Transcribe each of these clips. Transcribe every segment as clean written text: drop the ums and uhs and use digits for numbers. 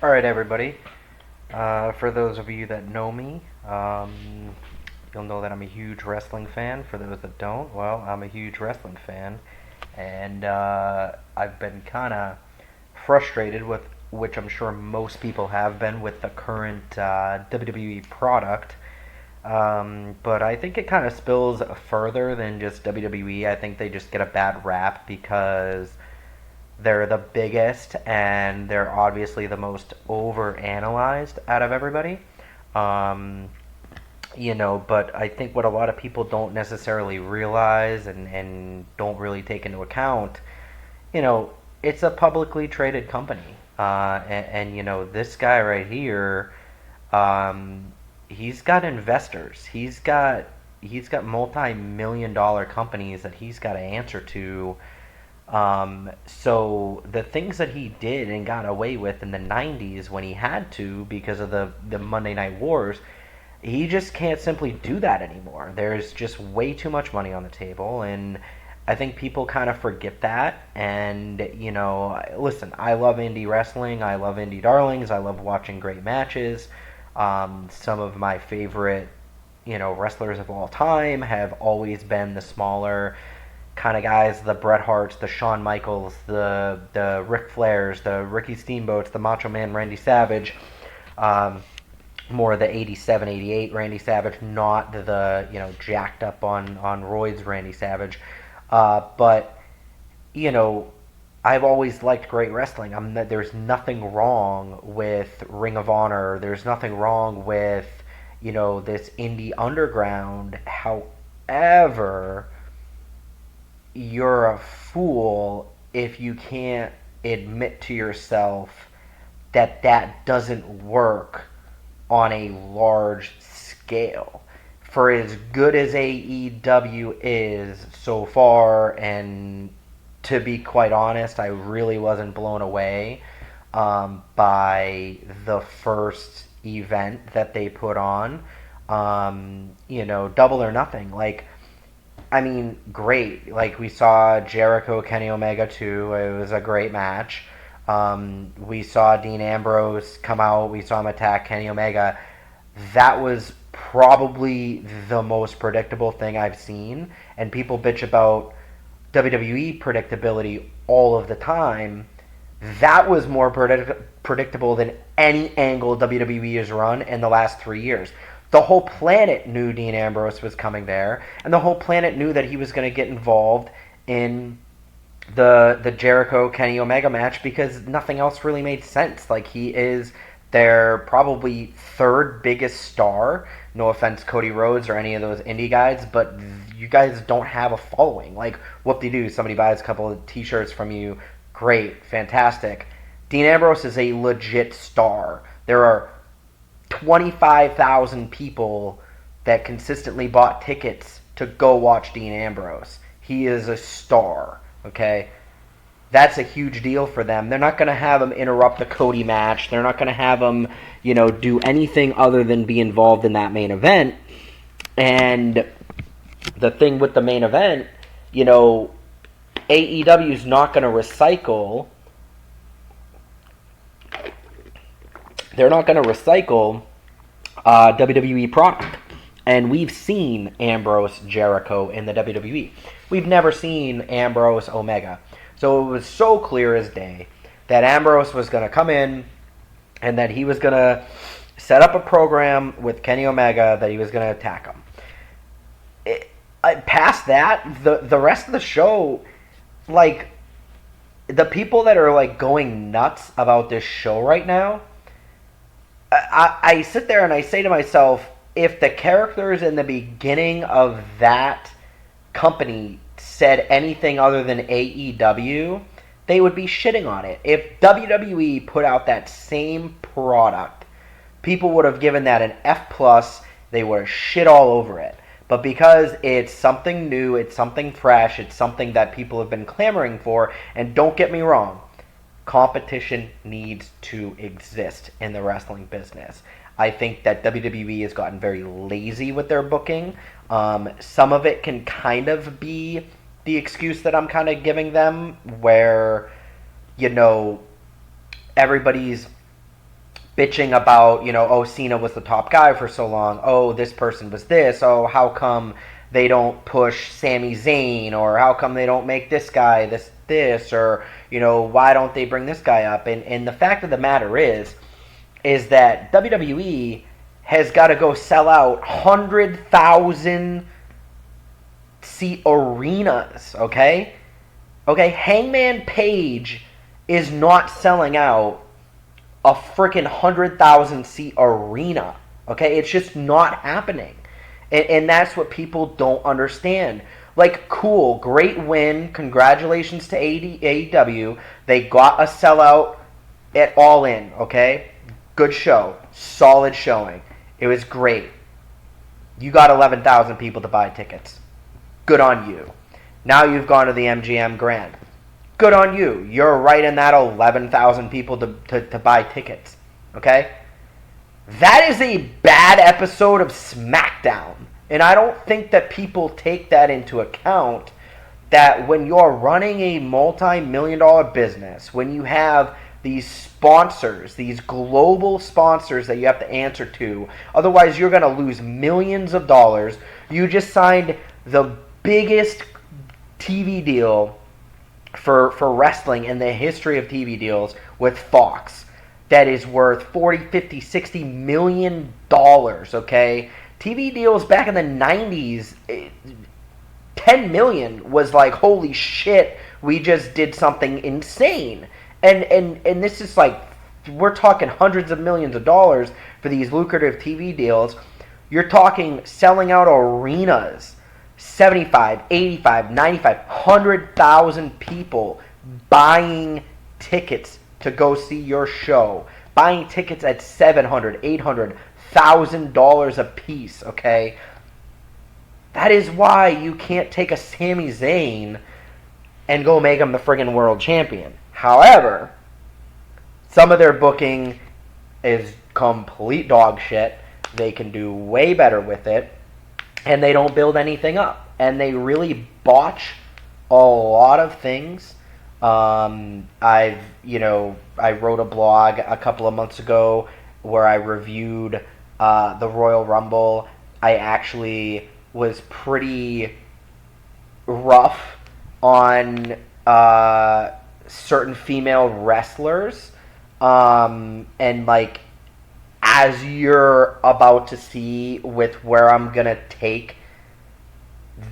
Alright, everybody. For those of you that know me, you'll know that I'm a huge wrestling fan. For those that don't, well, I'm a huge wrestling fan. And I've been kind of frustrated with, which I'm sure most people have been, with the current WWE product. But I think it kind of spills further than just WWE. I think they just get a bad rap because they're the biggest and they're obviously the most over-analyzed out of everybody. Um, but I think what a lot of people don't necessarily realize and don't really take into account, you know, it's a publicly traded company. This guy right here, um, he's got investors. He's got multi-million dollar companies that he's got to answer to. So the things that he did and got away with in the 90s when he had to because of the Monday Night Wars, he just can't simply do that anymore. There's just way too much money on the table, and I think people kind of forget that. And, listen, I love indie wrestling. I love indie darlings. I love watching great matches. Some of my favorite, wrestlers of all time have always been the smaller kind of guys, the Bret Harts, the Shawn Michaels, the Ric Flairs, the Ricky Steamboats, the Macho Man Randy Savage, um, more the 87, 88 Randy Savage, not the jacked up on roids Randy Savage. But you know, I've always liked great wrestling. There's nothing wrong with Ring of Honor. There's nothing wrong with this indie underground. However, you're a fool if you can't admit to yourself that that doesn't work on a large scale. For as good as AEW is so far, and to be quite honest, I really wasn't blown away by the first event that they put on. Double or Nothing. Great. Like, we saw Jericho, Kenny Omega too. It was a great match. We saw Dean Ambrose come out. We saw him attack Kenny Omega. That was probably the most predictable thing I've seen. And people bitch about WWE predictability all of the time. That was more predictable than any angle WWE has run in the last 3 years. The whole planet knew Dean Ambrose was coming there, and the whole planet knew that he was going to get involved in the Jericho Kenny Omega match because nothing else really made sense. Like, he is their probably third biggest star. No offense, Cody Rhodes or any of those indie guys, but you guys don't have a following. Like, whoop-de-doo, somebody buys a couple of t-shirts from you. Great, fantastic. Dean Ambrose is a legit star. There are 25,000 people that consistently bought tickets to go watch Dean Ambrose. He is a star, okay? That's a huge deal for them. They're not going to have him interrupt the Cody match. They're not going to have him, do anything other than be involved in that main event. And the thing with the main event, AEW is not going to recycle. They're not going to recycle WWE product. And we've seen Ambrose Jericho in the WWE. We've never seen Ambrose Omega. So it was so clear as day that Ambrose was going to come in and that he was going to set up a program with Kenny Omega that he was going to attack him. Past that, the rest of the show, like, the people that are, like, going nuts about this show right now, I sit there and I say to myself, if the characters in the beginning of that company said anything other than AEW, they would be shitting on it. If WWE put out that same product, people would have given that an F+, they would have shit all over it. But because it's something new, it's something fresh, it's something that people have been clamoring for, and don't get me wrong, competition needs to exist in the wrestling business. I think that WWE has gotten very lazy with their booking. Some of it can kind of be the excuse that I'm kind of giving them, where, everybody's bitching about, oh, Cena was the top guy for so long. Oh, this person was this. Oh, how come they don't push Sami Zayn? Or how come they don't make this guy this? Or, why don't they bring this guy up? And the fact of the matter is that WWE has got to go sell out 100,000 seat arenas, okay? Okay, Hangman Page is not selling out a freaking 100,000 seat arena, okay? It's just not happening. And that's what people don't understand. Like, cool, great win, congratulations to AEW. They got a sellout at All In, okay? Good show, solid showing. It was great. You got 11,000 people to buy tickets. Good on you. Now you've gone to the MGM Grand. Good on you. You're right in that 11,000 people to buy tickets. Okay? That is a bad episode of SmackDown. And I don't think that people take that into account, that when you're running a multi-million-dollar business, when you have these sponsors, these global sponsors that you have to answer to, otherwise you're going to lose millions of dollars. You just signed the biggest TV deal for wrestling in the history of TV deals with Fox that is worth 40, 50, 60 million dollars, okay? TV deals back in the 90s, 10 million was like, holy shit, we just did something insane. And this is like, we're talking hundreds of millions of dollars for these lucrative TV deals. You're talking selling out arenas, 75, 85, 95, 100,000 people buying tickets to go see your show. Buying tickets at $700, $800, $1,000 a piece, okay? That is why you can't take a Sami Zayn and go make him the friggin' world champion. However, some of their booking is complete dog shit. They can do way better with it. And they don't build anything up. And they really botch a lot of things. I wrote a blog a couple of months ago where I reviewed the Royal Rumble. I actually was pretty rough on certain female wrestlers. And like, as you're about to see with where I'm going to take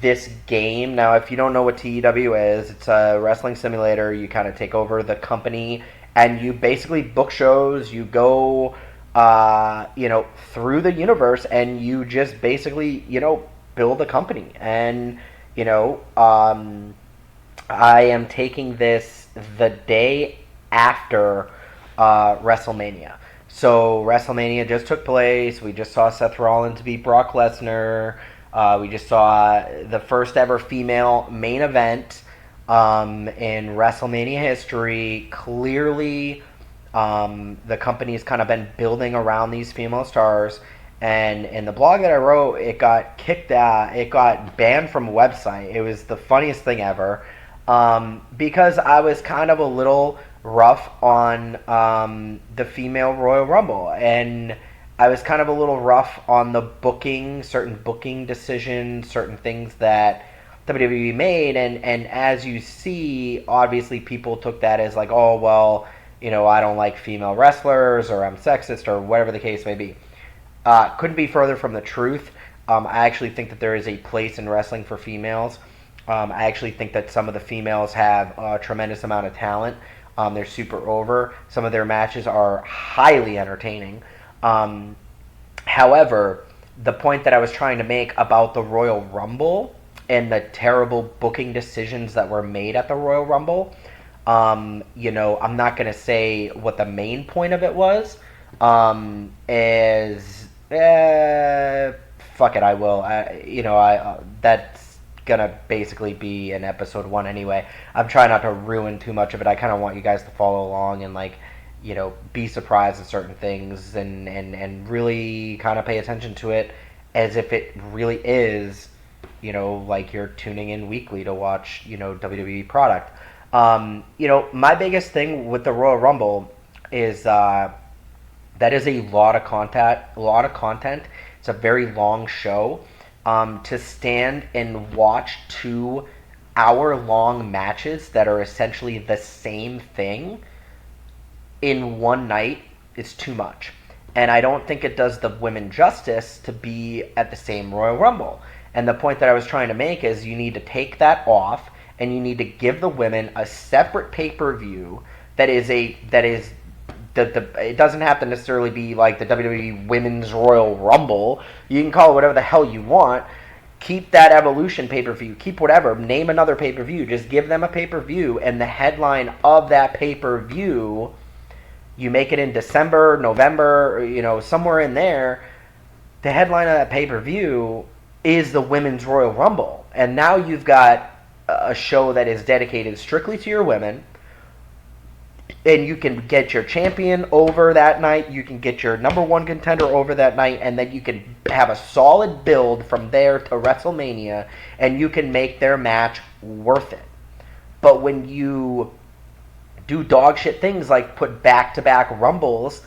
this game. Now, if you don't know what TEW is, it's a wrestling simulator. You kind of take over the company and you basically book shows. You go, through the universe and you just basically, build a company. And, I am taking this the day after WrestleMania. So WrestleMania just took place. We just saw Seth Rollins beat Brock Lesnar. We just saw the first ever female main event in WrestleMania history. Clearly, the company's kind of been building around these female stars. And in the blog that I wrote, it got kicked out. It got banned from a website. It was the funniest thing ever. Because I was kind of a little rough on the female Royal Rumble, and I was kind of a little rough on the booking, certain booking decisions, certain things that WWE made, and as you see, obviously people took that as like, oh, well, I don't like female wrestlers, or I'm sexist, or whatever the case may be. Couldn't be further from the truth. I actually think that there is a place in wrestling for females. I actually think that some of the females have a tremendous amount of talent. They're super over. Some of their matches are highly entertaining. However, the point that I was trying to make about the Royal Rumble and the terrible booking decisions that were made at the Royal Rumble, I'm not going to say what the main point of it was. Fuck it, I will. That's gonna basically be in episode 1 anyway. I'm trying not to ruin too much of it. I kind of want you guys to follow along and be surprised at certain things and really kind of pay attention to it as if it really is, like you're tuning in weekly to watch, WWE product. My biggest thing with the Royal Rumble is That is a lot of content. A lot of content. It's a very long show. To stand and watch 2 hour long matches that are essentially the same thing in one night is too much. And I don't think it does the women justice to be at the same Royal Rumble. And the point that I was trying to make is you need to take that off and you need to give the women a separate pay-per-view that is it doesn't have to necessarily be like the WWE Women's Royal Rumble. You can call it whatever the hell you want. Keep that Evolution pay-per-view. Keep whatever. Name another pay-per-view. Just give them a pay-per-view, and the headline of that pay-per-view, you make it in December, November, somewhere in there. The headline of that pay-per-view is the Women's Royal Rumble. And now you've got a show that is dedicated strictly to your women. And you can get your champion over that night. You can get your number one contender over that night. And then you can have a solid build from there to WrestleMania. And you can make their match worth it. But when you do dog shit things like put back-to-back Rumbles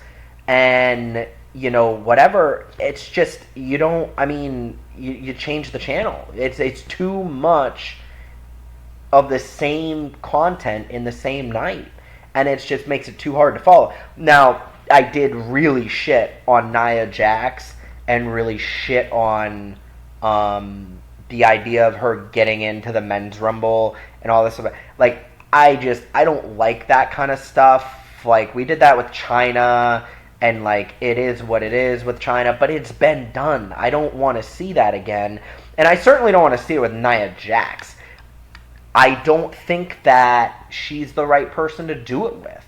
and, whatever, it's just, you change the channel. It's too much of the same content in the same night. And it just makes it too hard to follow. Now, I did really shit on Nia Jax and really shit on the idea of her getting into the men's rumble and all this stuff. Like, I don't like that kind of stuff. Like, we did that with China, and, like, it is what it is with China, but it's been done. I don't want to see that again. And I certainly don't want to see it with Nia Jax. I don't think that she's the right person to do it with.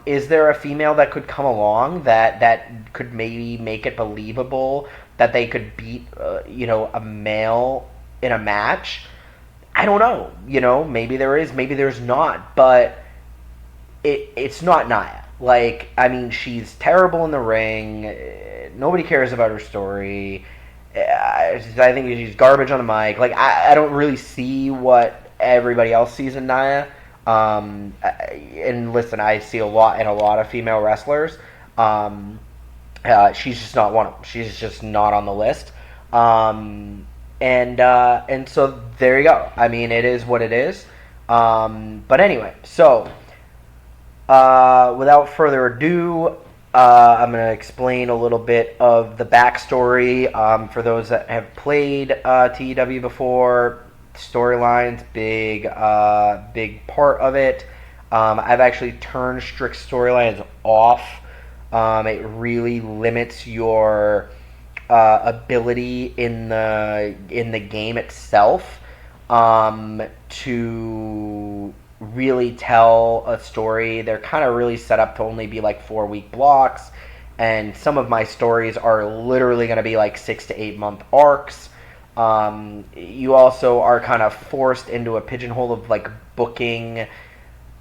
Is there a female that could come along that could maybe make it believable that they could beat, a male in a match? I don't know. Maybe there is, maybe there's not. But it's not Nia. Like, she's terrible in the ring. Nobody cares about her story. I think she's garbage on the mic. Like, I don't really see what everybody else sees in Nia. And listen, I see a lot of female wrestlers. She's just not one of them. She's just not on the list. And so there you go. It is what it is. But anyway, so without further ado, I'm going to explain a little bit of the backstory for those that have played TEW before. Storylines, big part of it. I've actually turned strict storylines off. It really limits your ability in the game itself to really tell a story. They're kind of really set up to only be like 4-week blocks, and some of my stories are literally going to be like 6 to 8 month arcs. You also are kind of forced into a pigeonhole of like booking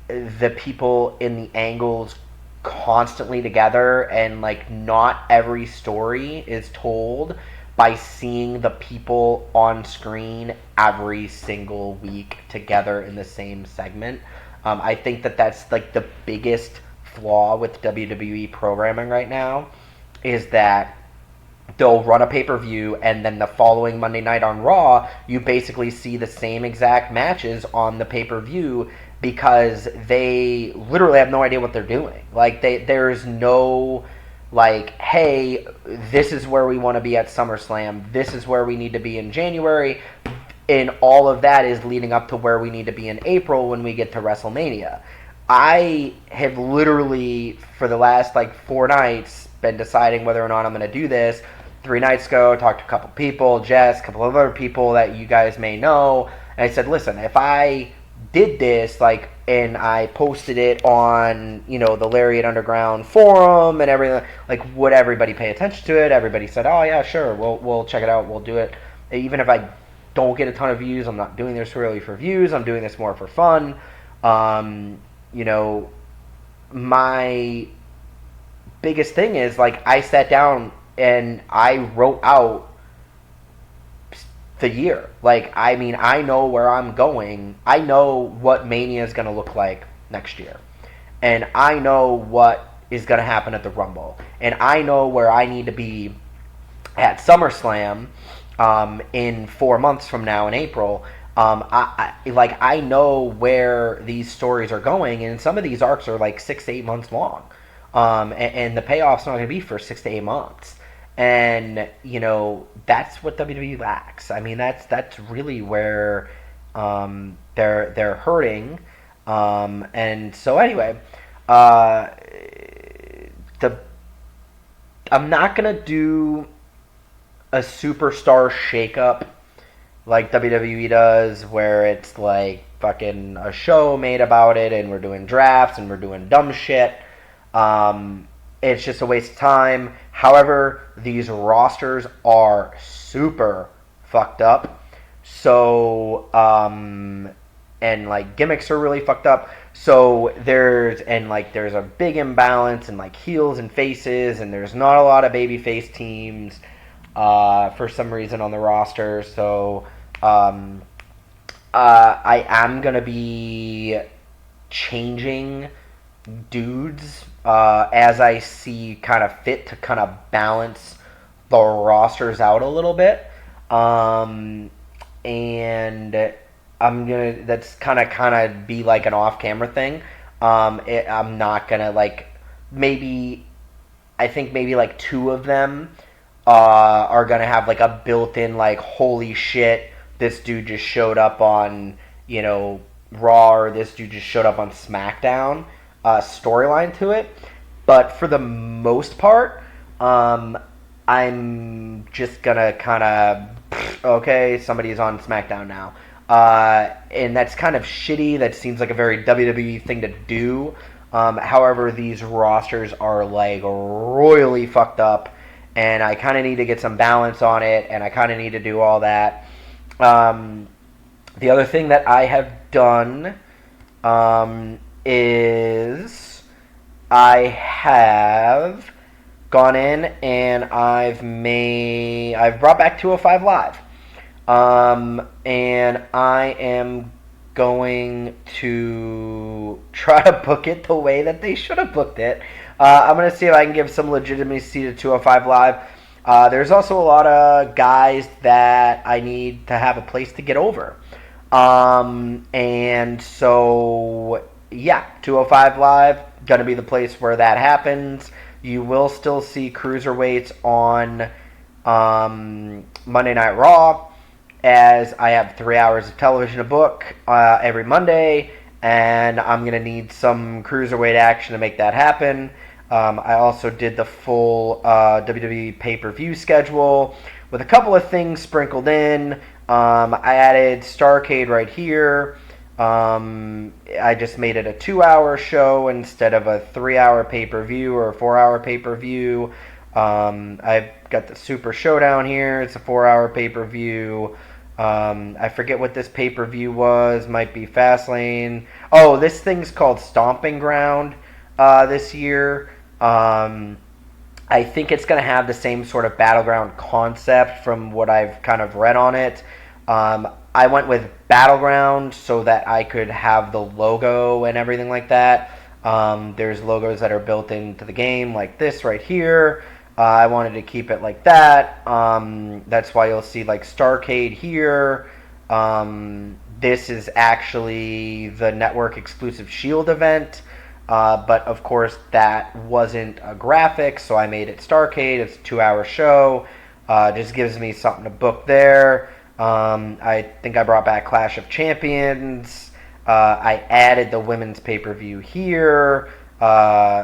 the people in the angles constantly together, and like not every story is told by seeing the people on screen every single week together in the same segment. I think that's like the biggest flaw with WWE programming right now, is that they'll run a pay-per-view, and then the following Monday night on Raw, you basically see the same exact matches on the pay-per-view because they literally have no idea what they're doing. Like, there's no, like, hey, this is where we want to be at SummerSlam, this is where we need to be in January, and all of that is leading up to where we need to be in April when we get to WrestleMania. I have literally, for the last, like, 4 nights, been deciding whether or not I'm going to do this. 3 nights ago, talked to a couple people, Jess, a couple of other people that you guys may know, and I said, listen, if I did this, like, and I posted it on, the Lariat Underground forum and everything, like, would everybody pay attention to it? Everybody said, oh yeah, sure, we'll check it out, we'll do it. Even if I don't get a ton of views, I'm not doing this really for views, I'm doing this more for fun. My biggest thing is, like, I sat down and I wrote out the year. Like, I know where I'm going. I know what Mania is going to look like next year. And I know what is going to happen at the Rumble. And I know where I need to be at SummerSlam in 4 months from now in April. I know where these stories are going, and some of these arcs are like 6 to 8 months long, and the payoff's not going to be for 6 to 8 months. And that's what WWE lacks. I mean, that's really where they're hurting. And so anyway, I'm not gonna do a superstar shakeup like WWE does, where it's like fucking a show made about it, and we're doing drafts and we're doing dumb shit. It's just a waste of time. However, these rosters are super fucked up. So, and like gimmicks are really fucked up. So there's a big imbalance in like heels and faces, and there's not a lot of babyface teams for some reason on the roster. So I am gonna be changing dudes as I see kind of fit to kind of balance the rosters out a little bit. And that's kind of be like an off-camera thing. I'm not gonna I think maybe like two of them are gonna have like a built-in like, holy shit, this dude just showed up on Raw, or this dude just showed up on SmackDown storyline to it. But for the most part, I'm just gonna kind of, okay, somebody's on SmackDown now. And that's kind of shitty. That seems like a very WWE thing to do. However, these rosters are like royally fucked up, and I kind of need to get some balance on it, and I kind of need to do all that. The other thing that I have done is I have gone in and I've brought back 205 Live. And I am going to try to book it the way that they should have booked it. I'm going to see if I can give some legitimacy to 205 Live. There's also a lot of guys that I need to have a place to get over. And so, yeah, 205 Live, going to be the place where that happens. You will still see cruiserweights on Monday Night Raw, as I have 3 hours of television to book every Monday, and I'm going to need some cruiserweight action to make that happen. I also did the full WWE pay-per-view schedule with a couple of things sprinkled in. I added Starrcade right here. I just made it a 2-hour show instead of a 3-hour pay-per-view or a 4-hour pay-per-view. I've got the Super Showdown here. It's a 4-hour pay-per-view. I forget what this pay-per-view was. Might be Fastlane. Oh, this thing's called Stomping Ground this year. I think it's going to have the same sort of Battleground concept from what I've kind of read on it. I went with Battleground so that I could have the logo and everything like that. There's logos that are built into the game like this right here. I wanted to keep it like that. That's why you'll see like Starrcade here. This is actually the network exclusive Shield event. But of course that wasn't a graphic, so I made it Starrcade. It's a 2-hour show. Just gives me something to book there. I think I brought back Clash of Champions. I added the women's pay-per-view here.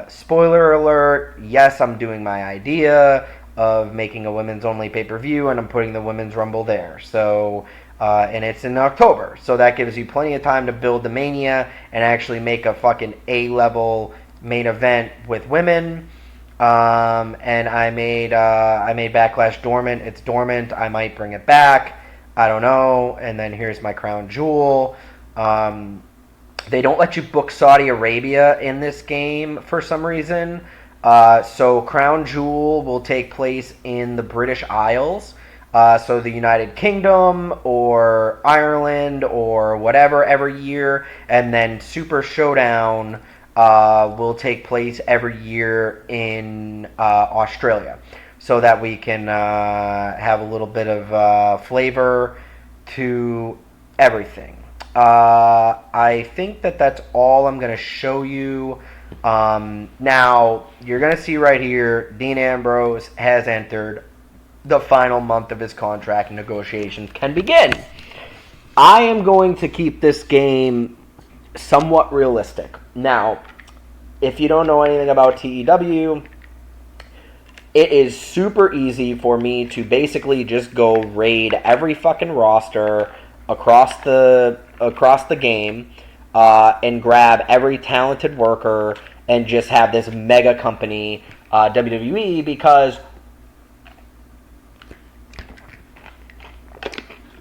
Spoiler alert, yes, I'm doing my idea of making a women's only pay-per-view, and I'm putting the women's rumble there. So, and it's in October, so that gives you plenty of time to build the Mania and actually make a fucking A-level main event with women. And I made Backlash dormant. It's dormant. I might bring it back. I don't know. And then here's my crown jewel. They don't let you book Saudi Arabia in this game for some reason. So Crown Jewel will take place in the British Isles. So the United Kingdom or Ireland or whatever every year. And then Super Showdown will take place every year in Australia, so that we can have a little bit of flavor to everything. I think that that's all I'm going to show you. Now, you're going to see right here, Dean Ambrose has entered the final month of his contract and negotiations can begin. I am going to keep this game somewhat realistic. Now, if you don't know anything about TEW, it is super easy for me to basically just go raid every fucking roster across the game and grab every talented worker and just have this mega company, WWE, because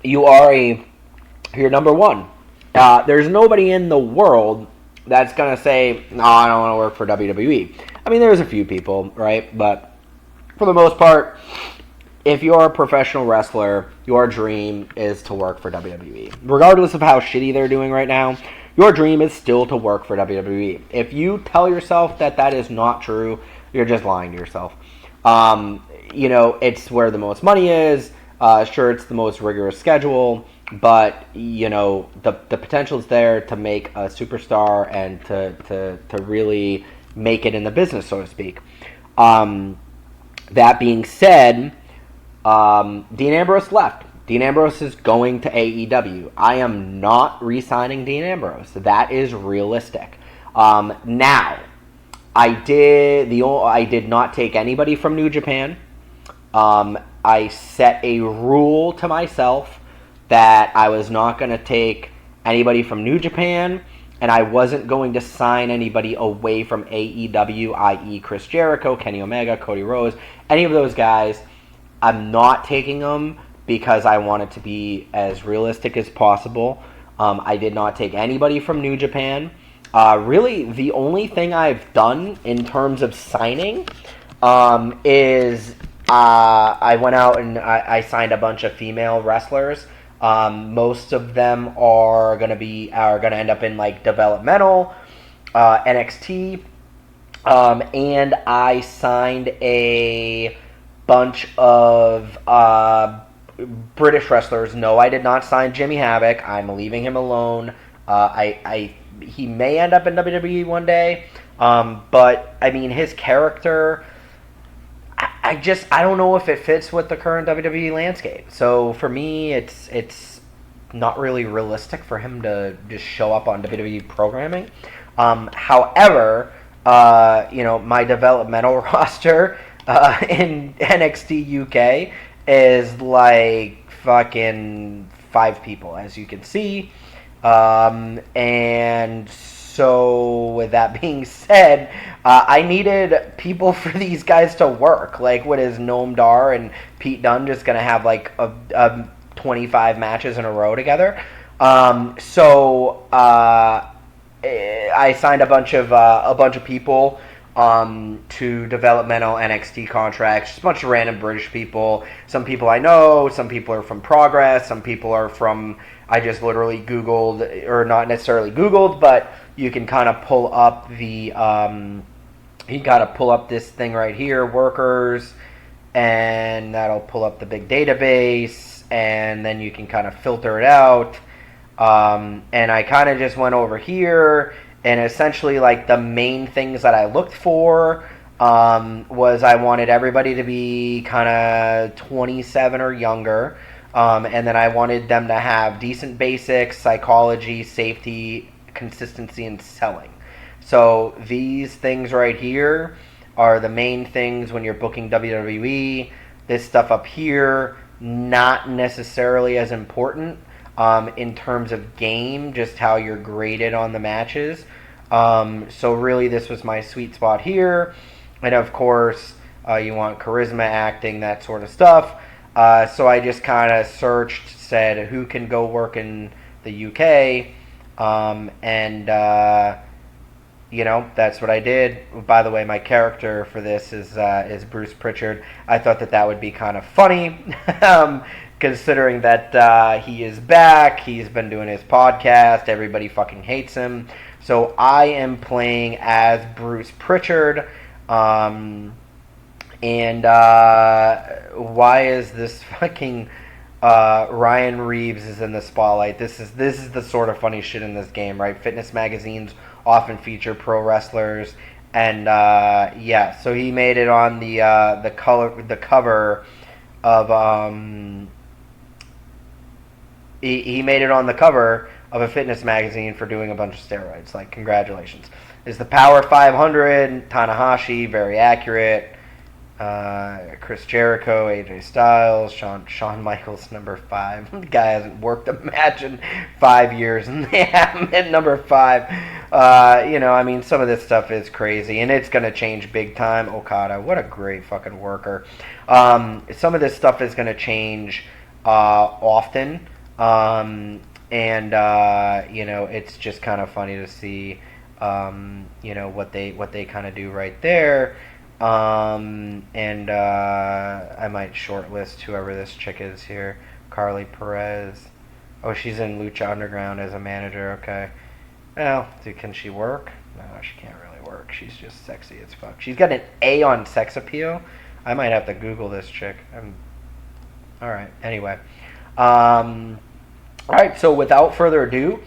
you're number one. There's nobody in the world that's going to say, no, I don't want to work for WWE. I mean, there's a few people, right? But for the most part, if you're a professional wrestler, your dream is to work for WWE. Regardless of how shitty they're doing right now, your dream is still to work for WWE. If you tell yourself that that is not true, you're just lying to yourself. It's where the most money is. Sure, it's the most rigorous schedule, but the potential is there to make a superstar and to really make it in the business, so to speak. That being said, Dean Ambrose left. Dean Ambrose is going to AEW. I am not re-signing Dean Ambrose. That is realistic. Now, I did not take anybody from New Japan. I set a rule to myself that I was not going to take anybody from New Japan, and I wasn't going to sign anybody away from AEW, i.e. Chris Jericho, Kenny Omega, Cody Rhodes, any of those guys. I'm not taking them because I want it to be as realistic as possible. I did not take anybody from New Japan. Really, the only thing I've done in terms of signing is I went out and I signed a bunch of female wrestlers. Most of them are gonna end up in like developmental, NXT, and I signed a bunch of British wrestlers. No, I did not sign Jimmy Havoc. I'm leaving him alone. He may end up in WWE one day, but I mean his character. I don't know if it fits with the current WWE landscape. So for me, it's not really realistic for him to just show up on WWE programming. However, my developmental roster in NXT UK is like fucking 5 people, as you can see. And so, with that being said, I needed people for these guys to work. Like, what is Noam Dar and Pete Dunne just going to have, like, 25 matches in a row together? So, I signed a bunch of people to developmental NXT contracts. Just a bunch of random British people. Some people I know. Some people are from Progress. Some people are from... I just literally Googled, or not necessarily Googled, but you can kind of pull up this thing right here, workers, and that'll pull up the big database, and then you can kind of filter it out. And I kind of just went over here, and essentially like the main things that I looked for was I wanted everybody to be kind of 27 or younger. And then I wanted them to have decent basics, psychology, safety, consistency, and selling. So these things right here are the main things when you're booking WWE. This stuff up here, not necessarily as important in terms of game, just how you're graded on the matches. So really this was my sweet spot here. And of course, you want charisma, acting, that sort of stuff. So I just kind of searched, said who can go work in the UK, and that's what I did. By the way, my character for this is Bruce Pritchard. I thought that would be kind of funny, considering that he is back. He's been doing his podcast. Everybody fucking hates him. So I am playing as Bruce Pritchard. And why is this fucking Ryan Reeves is in the spotlight? This is the sort of funny shit in this game, right? Fitness magazines often feature pro wrestlers, and yeah, so he made it on the cover of he made it on the cover of a fitness magazine for doing a bunch of steroids. Like, congratulations. Is the Power 500, Tanahashi, very accurate. Chris Jericho, AJ Styles, Shawn Michaels, number 5. The guy hasn't worked a match in 5 years, and they have him at number 5. I mean, some of this stuff is crazy, and it's going to change big time. Okada, what a great fucking worker. Some of this stuff is going to change often, it's just kind of funny to see, what they kind of do right there. I might shortlist whoever this chick is here. Carly Perez. Oh, she's in Lucha Underground as a manager. Okay. Well, can she work? No, she can't really work. She's just sexy as fuck. She's got an A on sex appeal. I might have to Google this chick. Alright, anyway. Alright, so without further ado,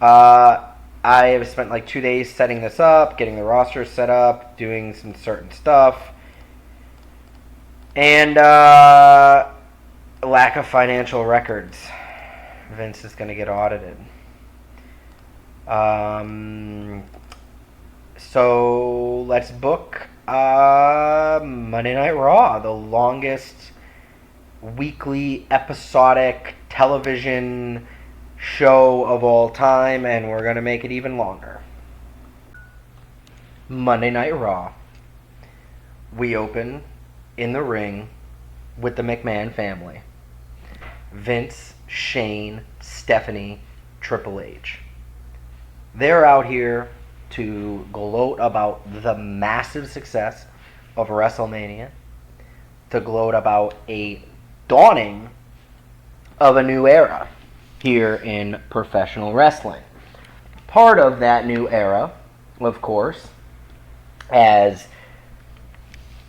I have spent like 2 days setting this up, getting the roster set up, doing some certain stuff, and lack of financial records. Vince is going to get audited. So let's book Monday Night Raw, the longest weekly episodic television show of all time, and we're going to make it even longer. Monday Night Raw. We open in the ring with the McMahon family. Vince, Shane, Stephanie, Triple H. They're out here to gloat about the massive success of WrestleMania, to gloat about a dawning of a new era here in professional wrestling. Part of that new era, of course, as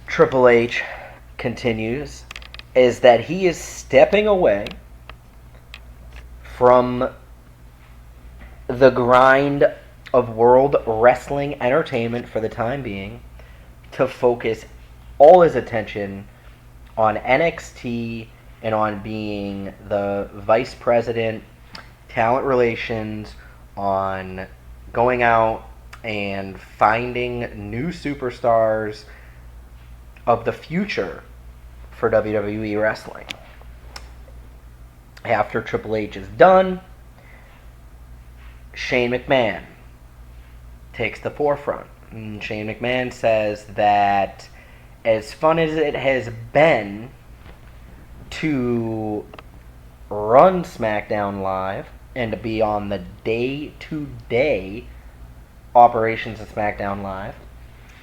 Triple H continues, is that he is stepping away from the grind of world wrestling entertainment for the time being to focus all his attention on NXT and on being the vice president, talent relations, on going out and finding new superstars of the future for WWE wrestling. After Triple H is done, Shane McMahon takes the forefront. And Shane McMahon says that as fun as it has been to run SmackDown Live and to be on the day-to-day operations of SmackDown Live,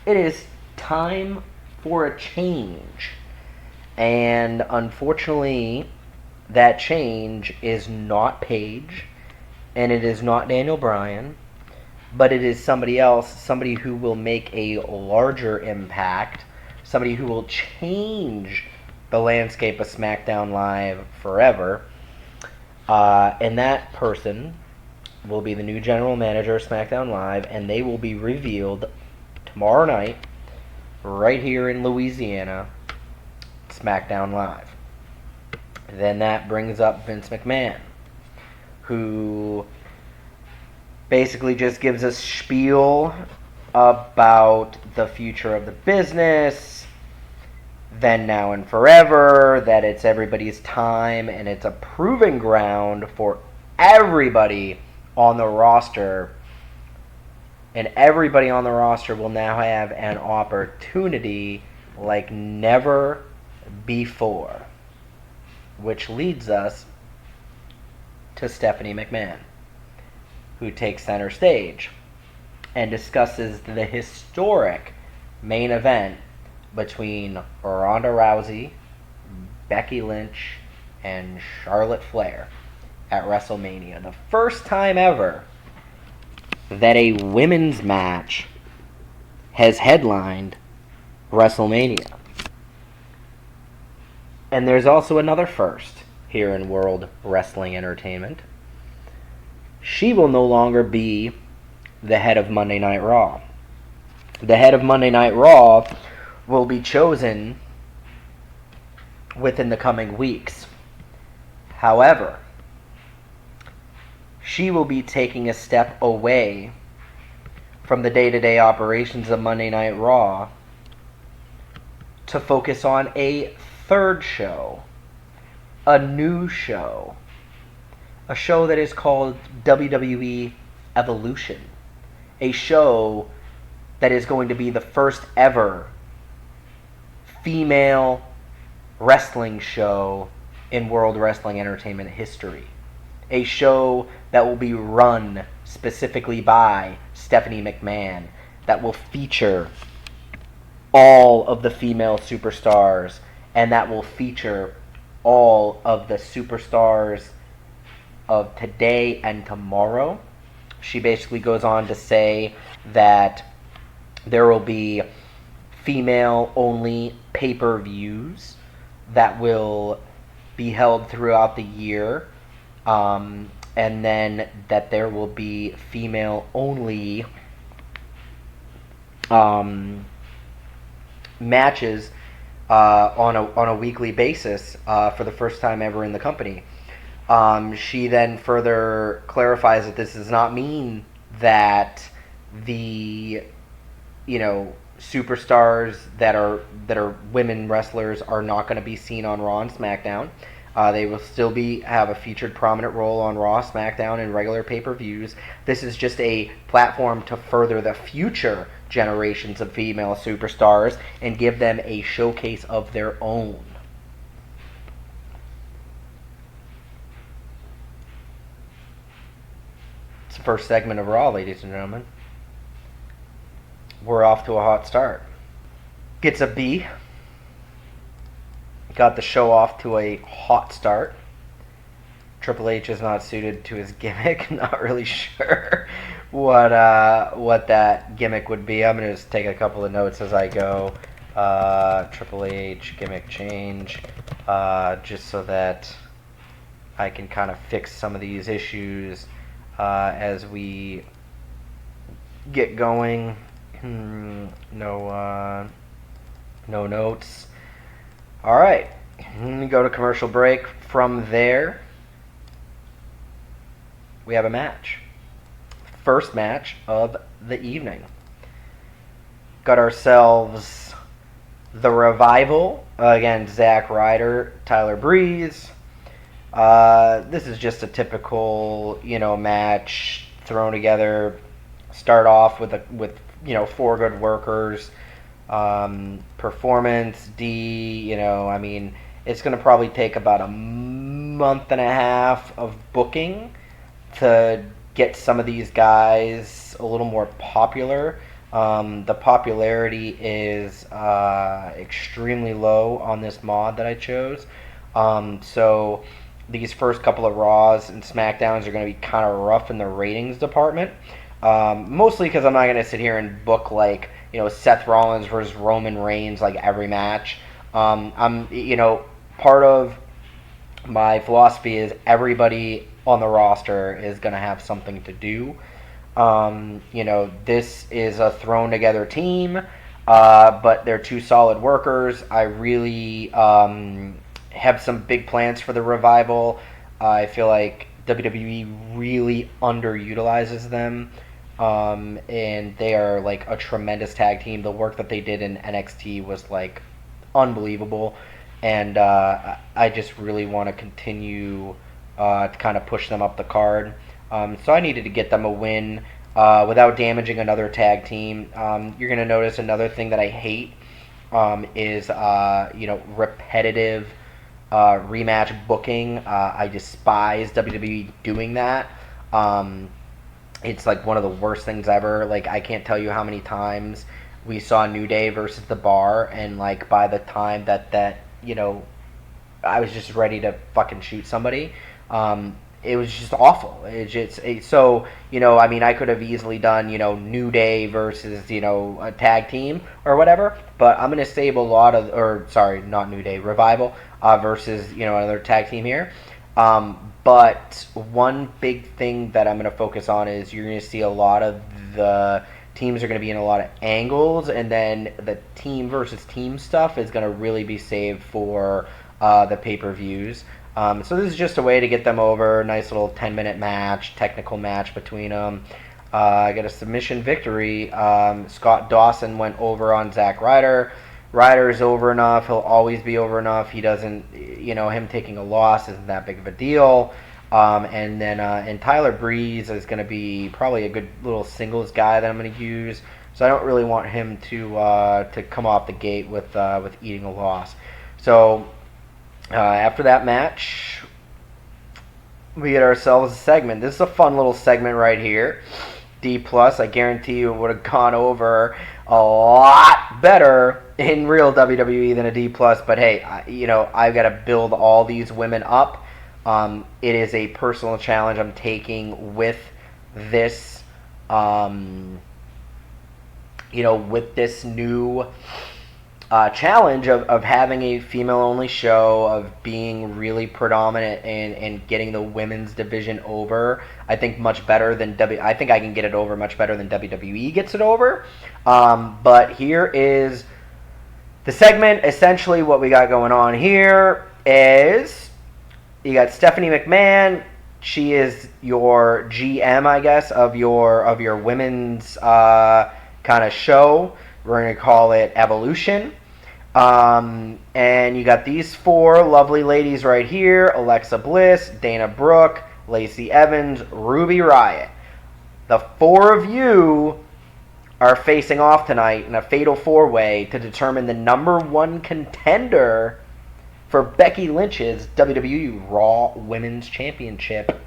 it is time for a change. And unfortunately, that change is not Paige, and it is not Daniel Bryan, but it is somebody else, somebody who will make a larger impact, somebody who will change the landscape of SmackDown Live forever. And that person will be the new general manager of SmackDown Live, and they will be revealed tomorrow night, right here in Louisiana, SmackDown Live. Then that brings up Vince McMahon, who basically just gives us spiel about the future of the business, then, now, and forever, that it's everybody's time, and it's a proving ground for everybody on the roster, and everybody on the roster will now have an opportunity like never before, which leads us to Stephanie McMahon, who takes center stage and discusses the historic main event between Ronda Rousey, Becky Lynch, and Charlotte Flair at WrestleMania. The first time ever that a women's match has headlined WrestleMania. And there's also another first here in World Wrestling Entertainment. She will no longer be the head of Monday Night Raw. The head of Monday Night Raw will be chosen within the coming weeks. However, she will be taking a step away from the day-to-day operations of Monday Night Raw to focus on a third show, a new show, a show that is called WWE Evolution, a show that is going to be the first ever female wrestling show in World Wrestling Entertainment history. A show that will be run specifically by Stephanie McMahon, that will feature all of the female superstars, and that will feature all of the superstars of today and tomorrow. She basically goes on to say that there will be female-only pay-per-views that will be held throughout the year, and then that there will be female-only matches on a weekly basis for the first time ever in the company. She then further clarifies that this does not mean that the superstars that are women wrestlers are not going to be seen on Raw and SmackDown. They will still have a featured prominent role on Raw, SmackDown, and regular pay-per-views. This is just a platform to further the future generations of female superstars and give them a showcase of their own. It's the first segment of Raw, ladies and gentlemen. We're off to a hot start. Gets a B. Got the show off to a hot start. Triple H is not suited to his gimmick. Not really sure what that gimmick would be. I'm going to just take a couple of notes as I go. Triple H gimmick change, just so that I can kind of fix some of these issues as we get going. No notes. All right, let me go to commercial break. From there, we have a match. First match of the evening. Got ourselves the Revival against Zack Ryder, Tyler Breeze. This is just a typical, match thrown together. Start off with 4 good workers. Performance D, it's going to probably take about a month and a half of booking to get some of these guys a little more popular. The popularity is extremely low on this mod that I chose. So these first couple of Raws and SmackDowns are going to be kind of rough in the ratings department. Mostly because I'm not going to sit here and book Seth Rollins versus Roman Reigns every match. Part of my philosophy is everybody on the roster is going to have something to do. This is a thrown together team, but they're 2 solid workers. I really have some big plans for the Revival. I feel like WWE really underutilizes them. And they are a tremendous tag team. The work that they did in NXT was unbelievable, and I just really want to continue to kind of push them up the card. So I needed to get them a win without damaging another tag team. You're gonna notice another thing that I hate is repetitive rematch booking. I despise WWE doing that. It's one of the worst things ever. I can't tell you how many times we saw New Day versus The Bar, and by the time that I was just ready to fucking shoot somebody. it was just awful. So I mean, I could have easily done New Day versus a tag team or whatever, but I'm gonna save a lot of, or sorry, not New Day, Revival versus another tag team here. But one big thing that I'm gonna focus on is you're gonna see a lot of the teams are going to be in a lot of angles, and then the team versus team stuff is going to really be saved for the pay-per-views. So this is just a way to get them over. Nice little 10-minute match, technical match between them. I got a submission victory. Scott Dawson went over on Zack Ryder. Ryder's over enough. He'll always be over enough. He doesn't, him taking a loss isn't that big of a deal. And Tyler Breeze is going to be probably a good little singles guy that I'm going to use. So I don't really want him to come off the gate with eating a loss. So after that match, we get ourselves a segment. This is a fun little segment right here. D+, I guarantee you it would have gone over a lot better in real WWE than a D+. But hey, I've got to build all these women up. It is a personal challenge I'm taking with this, with this new challenge of having a female-only show, of being really predominant and getting the women's division over. I think much better than I think I can get it over much better than WWE gets it over. But here is the segment. Essentially, what we got going on here is, you got Stephanie McMahon. She is your GM, I guess, of your women's kind of show. We're going to call it Evolution. And you got these four lovely ladies right here: Alexa Bliss, Dana Brooke, Lacey Evans, Ruby Riott. The four of you are facing off tonight in a fatal four-way to determine the number one contender for Becky Lynch's WWE Raw Women's Championship.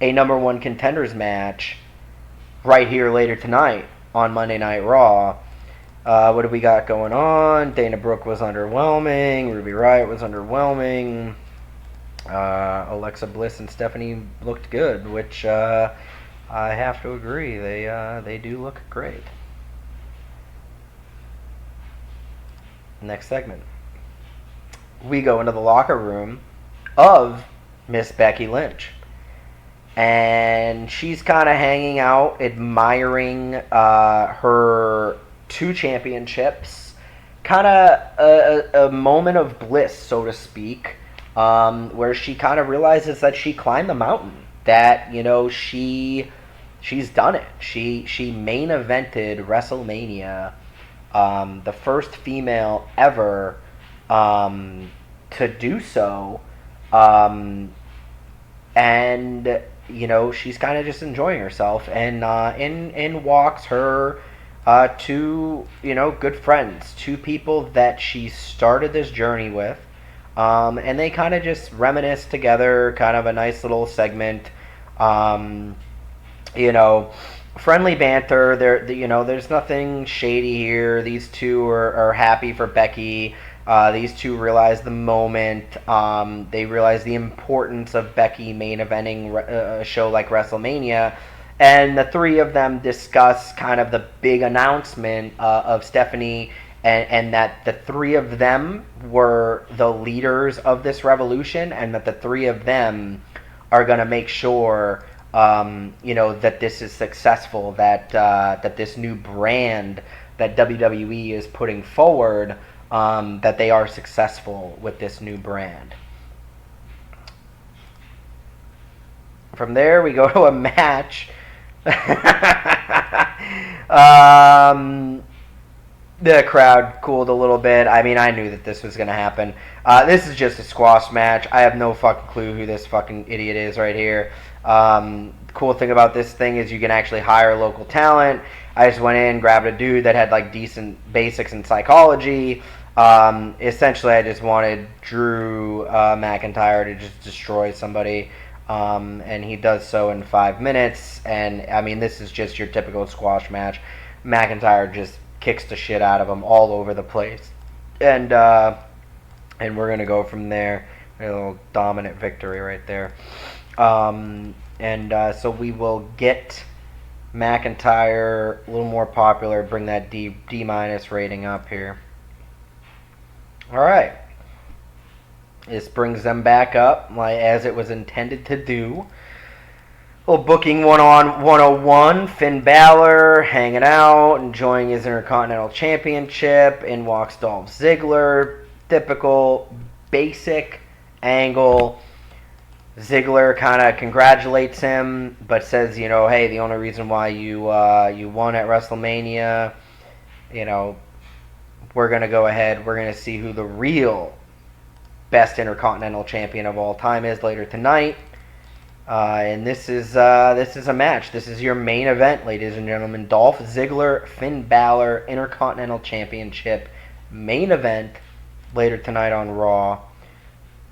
A number one contenders match right here later tonight on Monday Night Raw. What do we got going on? Dana Brooke was underwhelming. Ruby Riott was underwhelming. Alexa Bliss and Stephanie looked good, which I have to agree. They do look great. Next segment. We go into the locker room of Miss Becky Lynch. And she's kind of hanging out, admiring her 2 championships. Kind of a moment of bliss, so to speak, where she kind of realizes that she climbed the mountain. That, she's done it. She main evented WrestleMania, the first female ever to do so, and she's kind of just enjoying herself, and in walks her 2 good friends, 2 people that she started this journey with, and they kind of just reminisce together, kind of a nice little segment, friendly banter. There's nothing shady here. These 2 are happy for Becky. These 2 realize the moment. They realize the importance of Becky main eventing a show like WrestleMania. And the 3 of them discuss kind of the big announcement of Stephanie, and that the 3 of them were the leaders of this revolution, and that the 3 of them are going to make sure that this is successful, that this new brand that WWE is putting forward, that they are successful with this new brand. From there, we go to a match. The crowd cooled a little bit. I mean, I knew that this was going to happen. This is just a squash match. I have no fucking clue who this fucking idiot is right here. The cool thing about this thing is you can actually hire local talent. I just went in, grabbed a dude that had like decent basics in psychology. Essentially, I just wanted Drew McIntyre to just destroy somebody. And he does so in 5 minutes. And, I mean, this is just your typical squash match. McIntyre just kicks the shit out of him all over the place. And we're going to go from there. A little dominant victory right there. So we will get McIntyre a little more popular, bring that D minus rating up here. All right. This brings them back up, as it was intended to do. Well, booking 101, Finn Balor hanging out, enjoying his Intercontinental Championship. In walks Dolph Ziggler. Typical, basic angle. Ziggler kind of congratulates him, but says, hey, the only reason why you won at WrestleMania, we're going to go ahead. We're going to see who the real best Intercontinental Champion of all time is later tonight. And this is a match. This is your main event, ladies and gentlemen. Dolph Ziggler, Finn Balor, Intercontinental Championship main event later tonight on Raw.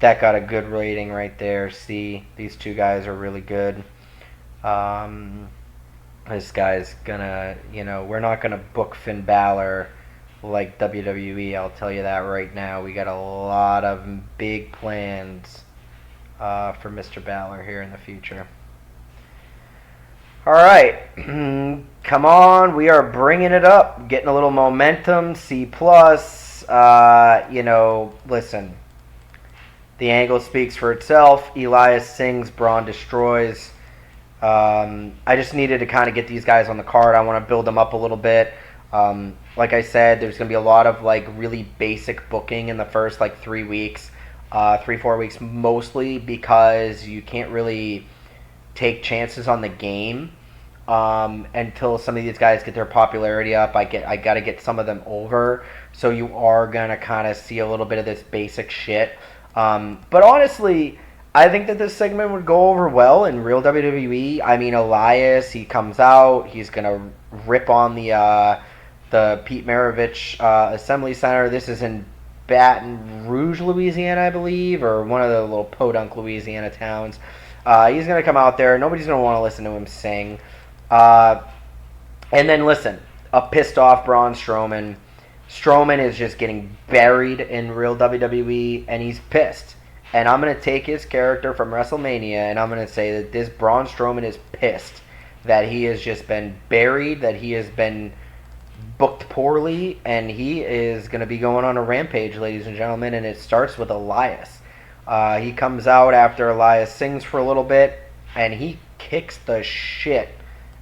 That got a good rating right there. See, these two guys are really good. This guy's gonna, we're not gonna book Finn Balor like WWE. I'll tell you that right now. We got a lot of big plans for Mr. Balor here in the future. All right, come on, we are bringing it up, getting a little momentum. C plus. Listen. The angle speaks for itself. Elias sings, Braun destroys. I just needed to kind of get these guys on the card. I want to build them up a little bit. Like I said, there's going to be a lot of really basic booking in the first 3 weeks, 3-4 weeks, mostly because you can't really take chances on the game until some of these guys get their popularity up. I got to get some of them over, so you are going to kind of see a little bit of this basic shit. But honestly, I think that this segment would go over well in real WWE. I mean, Elias, he comes out, he's gonna rip on the Pete Maravich Assembly Center. This is in Baton Rouge, Louisiana, I believe, or one of the little podunk Louisiana towns. He's gonna come out there. Nobody's gonna want to listen to him sing. And then listen, a pissed off Braun Strowman. Strowman is just getting buried in real WWE, and he's pissed. And I'm going to take his character from WrestleMania, and I'm going to say that this Braun Strowman is pissed that he has just been buried, that he has been booked poorly, and he is going to be going on a rampage, ladies and gentlemen, and it starts with Elias. He comes out after Elias sings for a little bit, and he kicks the shit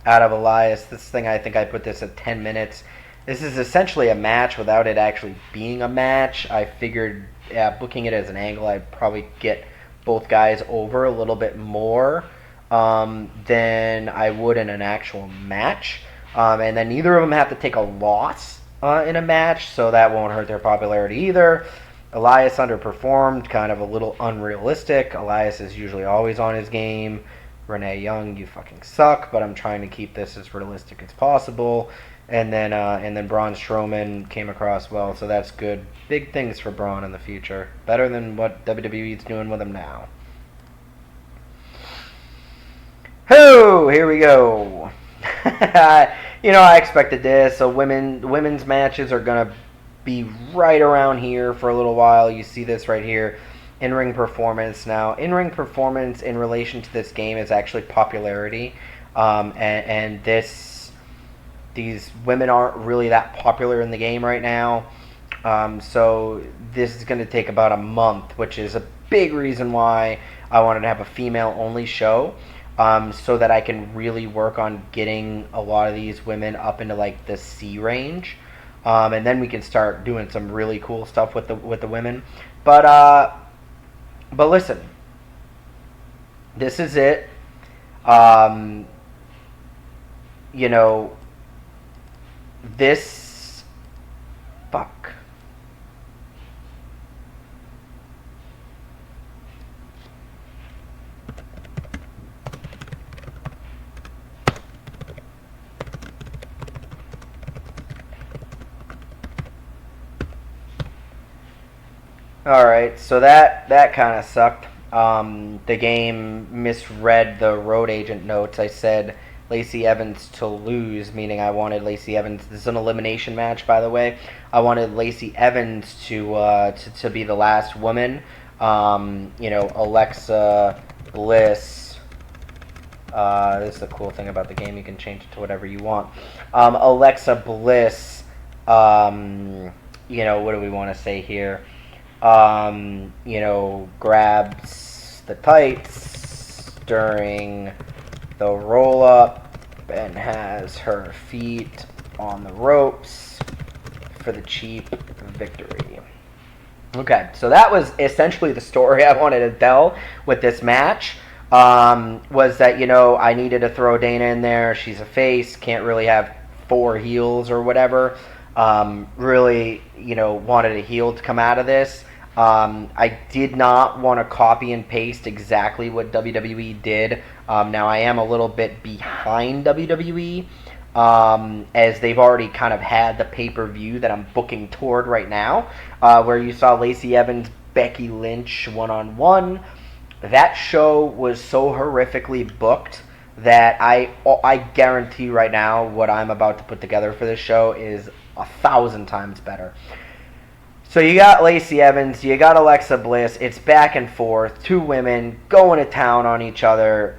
out of Elias. This thing, I think I put this at 10 minutes. This is essentially a match without it actually being a match. I figured, booking it as an angle, I'd probably get both guys over a little bit more than I would in an actual match. And then neither of them have to take a loss in a match, so that won't hurt their popularity either. Elias underperformed, kind of a little unrealistic. Elias is usually always on his game. Renee Young, you fucking suck, but I'm trying to keep this as realistic as possible. And then Braun Strowman came across well, so that's good. Big things for Braun in the future. Better than what WWE is doing with him now. Whoo! Here we go. I expected this. So women's matches are gonna be right around here for a little while. You see this right here. In-ring performance. Now, in-ring performance in relation to this game is actually popularity. And these women aren't really that popular in the game right now. So this is going to take about a month, which is a big reason why I wanted to have a female-only show, so that I can really work on getting a lot of these women up into the C range, and then we can start doing some really cool stuff with the women. But listen, this is it. This... Fuck. Alright, so that kind of sucked. The game misread the road agent notes. I said Lacey Evans to lose, meaning I wanted Lacey Evans. This is an elimination match, by the way. I wanted Lacey Evans to be the last woman. Alexa Bliss. This is the cool thing about the game. You can change it to whatever you want. Alexa Bliss, what do we want to say here? Grabs the tights during the roll-up and has her feet on the ropes for the cheap victory. Okay, so that was essentially the story I wanted to tell with this match. Was that, I needed to throw Dana in there. She's a face, can't really have 4 heels or whatever. Really, wanted a heel to come out of this. I did not want to copy and paste exactly what WWE did. Now, I am a little bit behind WWE, as they've already kind of had the pay-per-view that I'm booking toward right now, where you saw Lacey Evans, Becky Lynch one-on-one. That show was so horrifically booked that I guarantee right now what I'm about to put together for this show is 1,000 times better. So you got Lacey Evans, you got Alexa Bliss. It's back and forth, 2 women going to town on each other,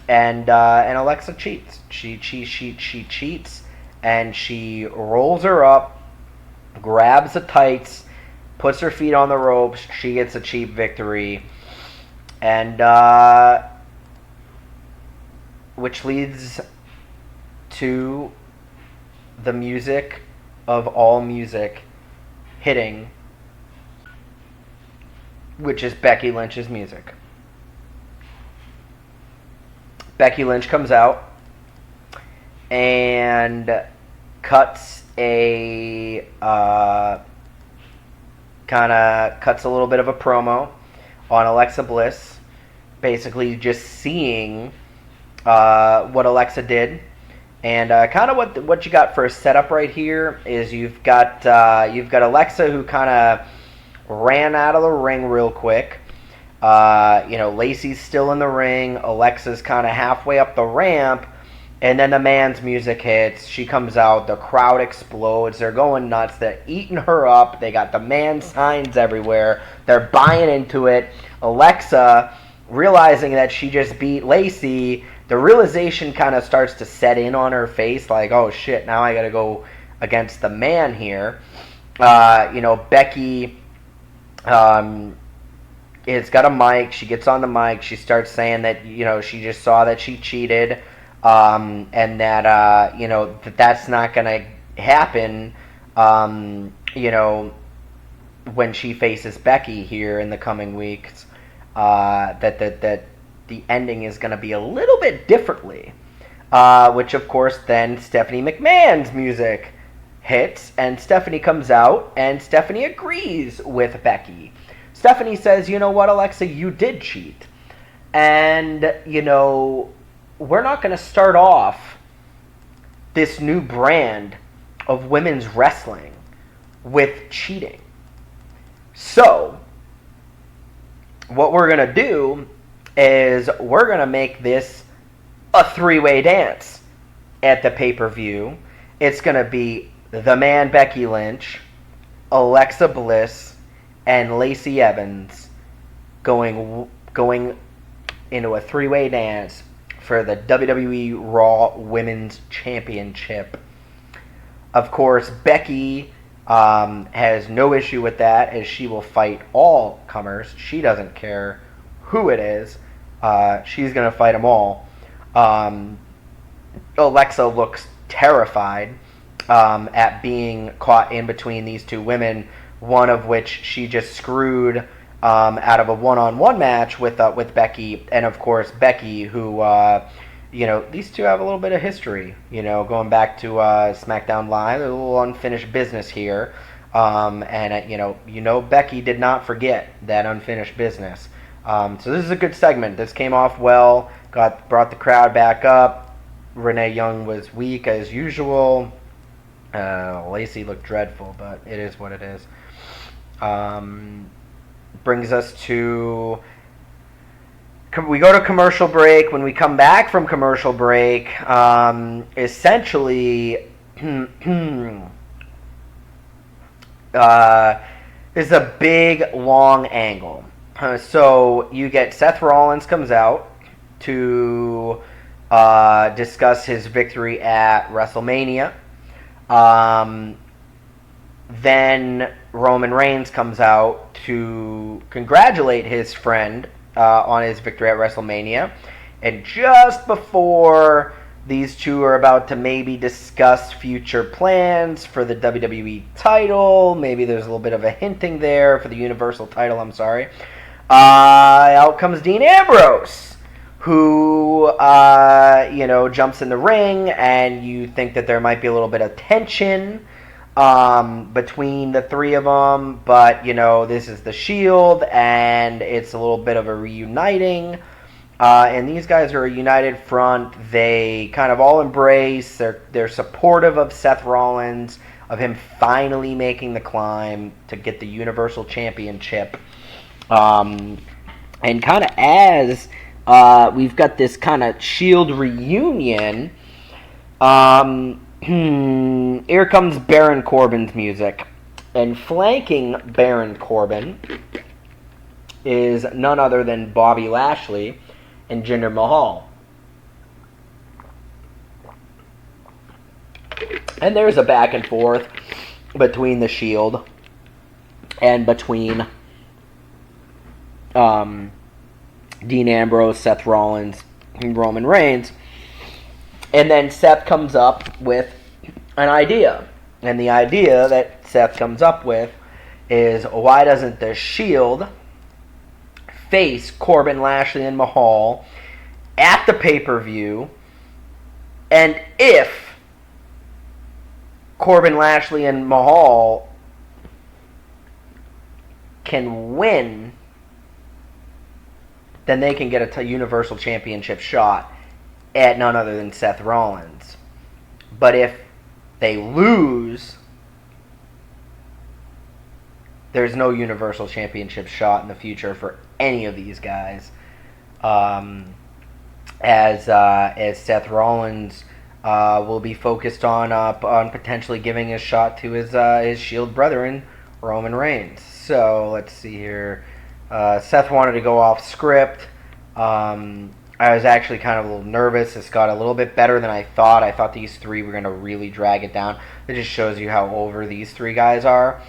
and Alexa cheats. She cheats, and she rolls her up, grabs the tights, puts her feet on the ropes. She gets a cheap victory. And which leads to the music of all music hitting, which is Becky Lynch's music. Becky Lynch comes out and cuts a little bit of a promo on Alexa Bliss, basically just seeing what Alexa did, and kind of what you got for a setup right here is you've got Alexa, who kind of ran out of the ring real quick. Lacey's still in the ring. Alexa's kind of halfway up the ramp, and then the man's music hits. She comes out. The crowd explodes. They're going nuts. They're eating her up. They got the man signs everywhere. They're buying into it. Alexa, realizing that she just beat Lacey, the realization kind of starts to set in on her face, like, oh shit, now I gotta go against the man here. Becky has got a mic. She gets on the mic. She starts saying that, she just saw that she cheated, and that, that's not gonna happen, when she faces Becky here in the coming weeks. That the ending is going to be a little bit differently, which of course then Stephanie McMahon's music hits, and Stephanie comes out, and Stephanie agrees with Becky. Stephanie says, you know what, Alexa, you did cheat, and we're not going to start off this new brand of women's wrestling with cheating. So what we're going to do is we're going to make this a 3-way dance at the pay-per-view. It's going to be the man Becky Lynch, Alexa Bliss, and Lacey Evans going into a 3-way dance for the WWE Raw Women's Championship. Of course, Becky has no issue with that, as she will fight all comers. She doesn't care who it is. She's going to fight them all. Alexa looks terrified at being caught in between these 2 women, one of which she just screwed out of a one-on-one match with Becky. And of course, Becky, who these 2 have a little bit of history, going back to SmackDown Live. A little unfinished business here. And Becky did not forget that unfinished business. So this is a good segment. This came off well, brought the crowd back up. Renee Young was weak as usual. Lacey looked dreadful, but it is what it is. Brings us to... We go to commercial break. When we come back from commercial break, essentially, there's a big, long angle. So you get Seth Rollins comes out to discuss his victory at WrestleMania. Then Roman Reigns comes out to congratulate his friend on his victory at WrestleMania. And just before these two are about to maybe discuss future plans for the WWE title, maybe there's a little bit of a hinting there for the Universal title, I'm sorry. Out comes Dean Ambrose, who, jumps in the ring, and you think that there might be a little bit of tension between the three of them, but, this is the Shield, and it's a little bit of a reuniting, and these guys are a united front. They kind of all embrace, they're supportive of Seth Rollins, of him finally making the climb to get the Universal Championship. And kind of as we've got this kind of Shield reunion, here comes Baron Corbin's music. And flanking Baron Corbin is none other than Bobby Lashley and Jinder Mahal. And there's a back and forth between the Shield and between Dean Ambrose, Seth Rollins, and Roman Reigns. And then Seth comes up with an idea. And the idea that Seth comes up with is, why doesn't the Shield face Corbin, Lashley, and Mahal at the pay-per-view? And if Corbin, Lashley, and Mahal can win, then they can get a Universal Championship shot at none other than Seth Rollins. But if they lose, there's no Universal Championship shot in the future for any of these guys. As Seth Rollins will be focused on potentially giving a shot to his Shield brethren, Roman Reigns. So let's see here. Seth wanted to go off script. I was actually kind of a little nervous. This got a little bit better than I thought. I thought these three were going to really drag it down. It just shows you how over these three guys are.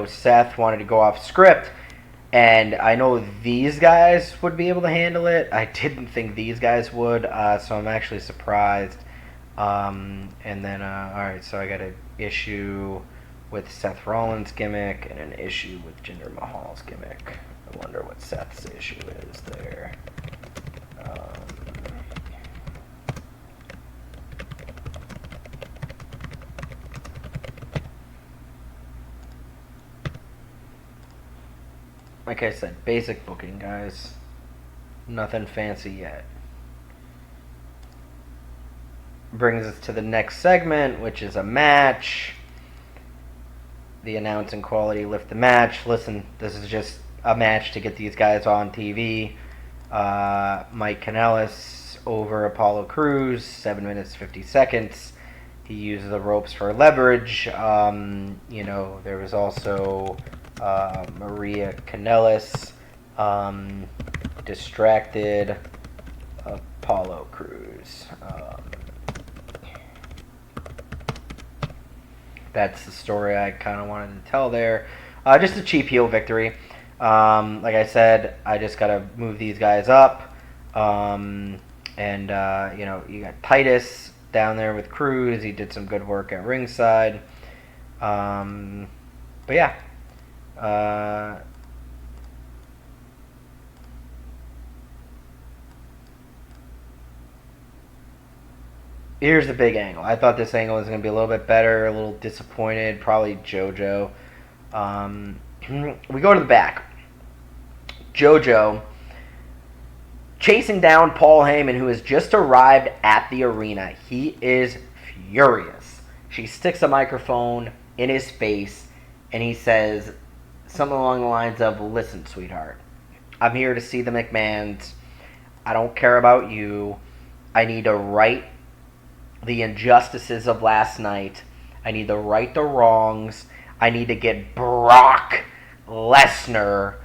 Seth wanted to go off script. And I know these guys would be able to handle it. I didn't think these guys would, so I'm actually surprised. Alright, so I got an issue with Seth Rollins' gimmick and an issue with Jinder Mahal's gimmick. I wonder what Seth's issue is there. Like I said, basic booking, guys. Nothing fancy yet. Brings us to the next segment, which is a match. The announcing quality lift the match. Listen, this is just a match to get these guys on TV. Mike Kanellis over Apollo Crews, 7 minutes 50 seconds. He uses the ropes for leverage. There was also Maria Kanellis distracted Apollo Crews. That's the story I kind of wanted to tell there. Just a cheap heel victory. Like I said, I just got to move these guys up. You got Titus down there with Cruz. He did some good work at ringside. Here's the big angle. I thought this angle was going to be a little bit better, a little disappointed, probably JoJo. We go to the back. JoJo chasing down Paul Heyman, who has just arrived at the arena. He is furious. She sticks a microphone in his face, and he says something along the lines of, "Listen, sweetheart, I'm here to see the McMahons. I don't care about you. I need to right the injustices of last night. I need to right the wrongs. I need to get Brock Lesnar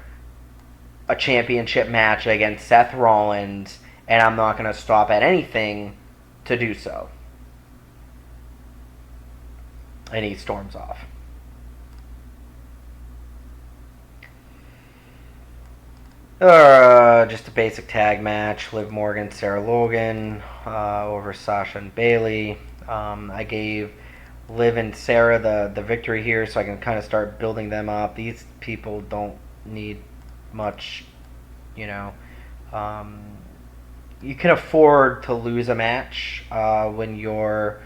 a championship match against Seth Rollins, and I'm not going to stop at anything to do so. And he storms off. Just a basic tag match. Liv Morgan, Sarah Logan over Sasha and Bayley. I gave Liv and Sarah the victory here so I can kind of start building them up. These people don't need much, you know. You can afford to lose a match when you're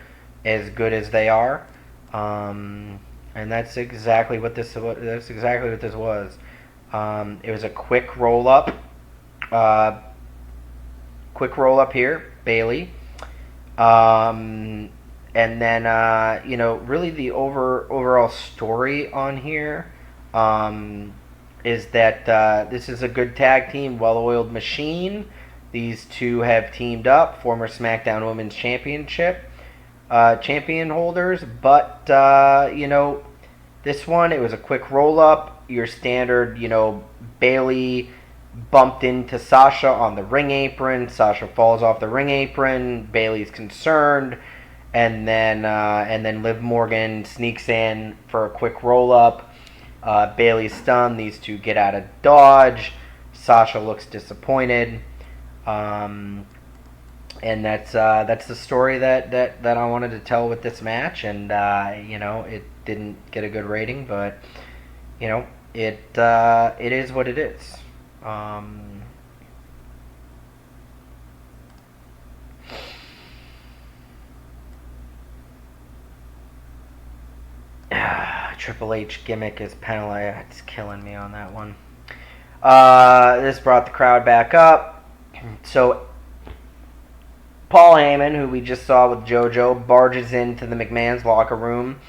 as good as they are. And that's exactly what this was. It was a quick roll up. Here, Bayley. And then really the overall story on here is that this is a good tag team, well-oiled machine. These two have teamed up, former SmackDown Women's Championship champion holders, but this one, it was a quick roll-up, your standard, Bayley bumped into Sasha on the ring apron, Sasha falls off the ring apron, Bayley's concerned, and then Liv Morgan sneaks in for a quick roll-up, Bayley's stunned, these two get out of dodge, Sasha looks disappointed, and that's the story that I wanted to tell with this match, and it didn't get a good rating, but it is what it is. Triple H gimmick is penalized. It's killing me on that one. This brought the crowd back up. So Paul Heyman, who we just saw with JoJo, barges into the McMahon's locker room,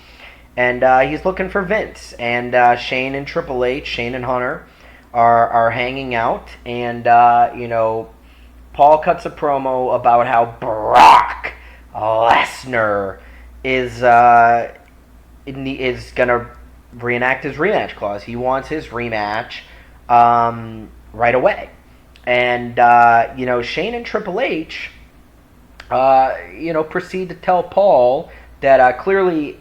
and he's looking for Vince. And Shane and Triple H, Shane and Hunter, are hanging out, and Paul cuts a promo about how Brock Lesnar is gonna reenact his rematch clause. He wants his rematch right away, and Shane and Triple H proceed to tell Paul that clearly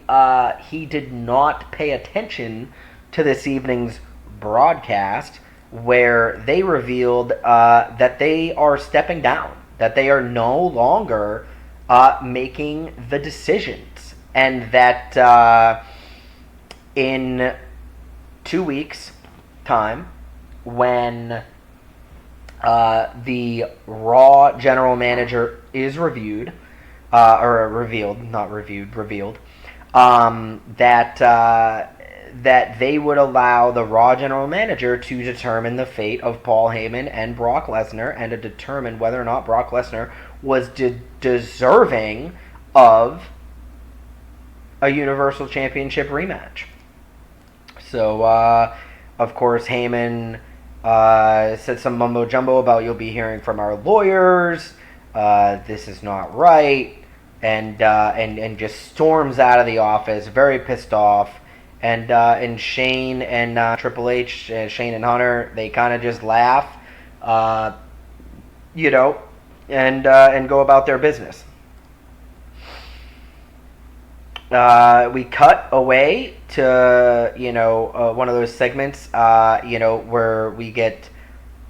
he did not pay attention to this evening's broadcast, where they revealed that they are stepping down, that they are no longer making the decisions, and that in 2 weeks' time, when the Raw general manager is reviewed, that they would allow the Raw general manager to determine the fate of Paul Heyman and Brock Lesnar, and to determine whether or not Brock Lesnar was deserving of a Universal Championship rematch. So, of course, Heyman said some mumbo jumbo about, "You'll be hearing from our lawyers. This is not right," and just storms out of the office, very pissed off. And Shane and Triple H, Shane and Hunter, they kind of just laugh, and go about their business. We cut away to one of those segments where we get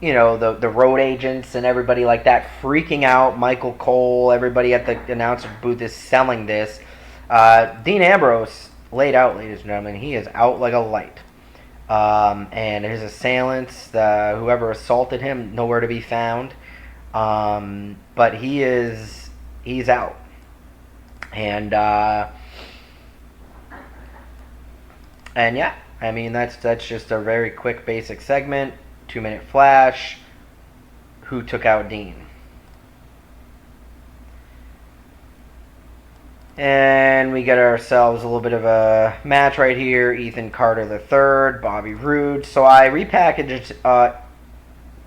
the road agents and everybody like that freaking out. Michael Cole, everybody at the announcer booth is selling this. Dean Ambrose laid out, ladies and gentlemen. He is out like a light. And his assailants, whoever assaulted him, nowhere to be found. But he's out. And yeah, I mean, that's just a very quick, basic segment. 2-minute flash. Who took out Dean? And we get ourselves a little bit of a match right here. Ethan Carter III, Bobby Roode. So I repackaged.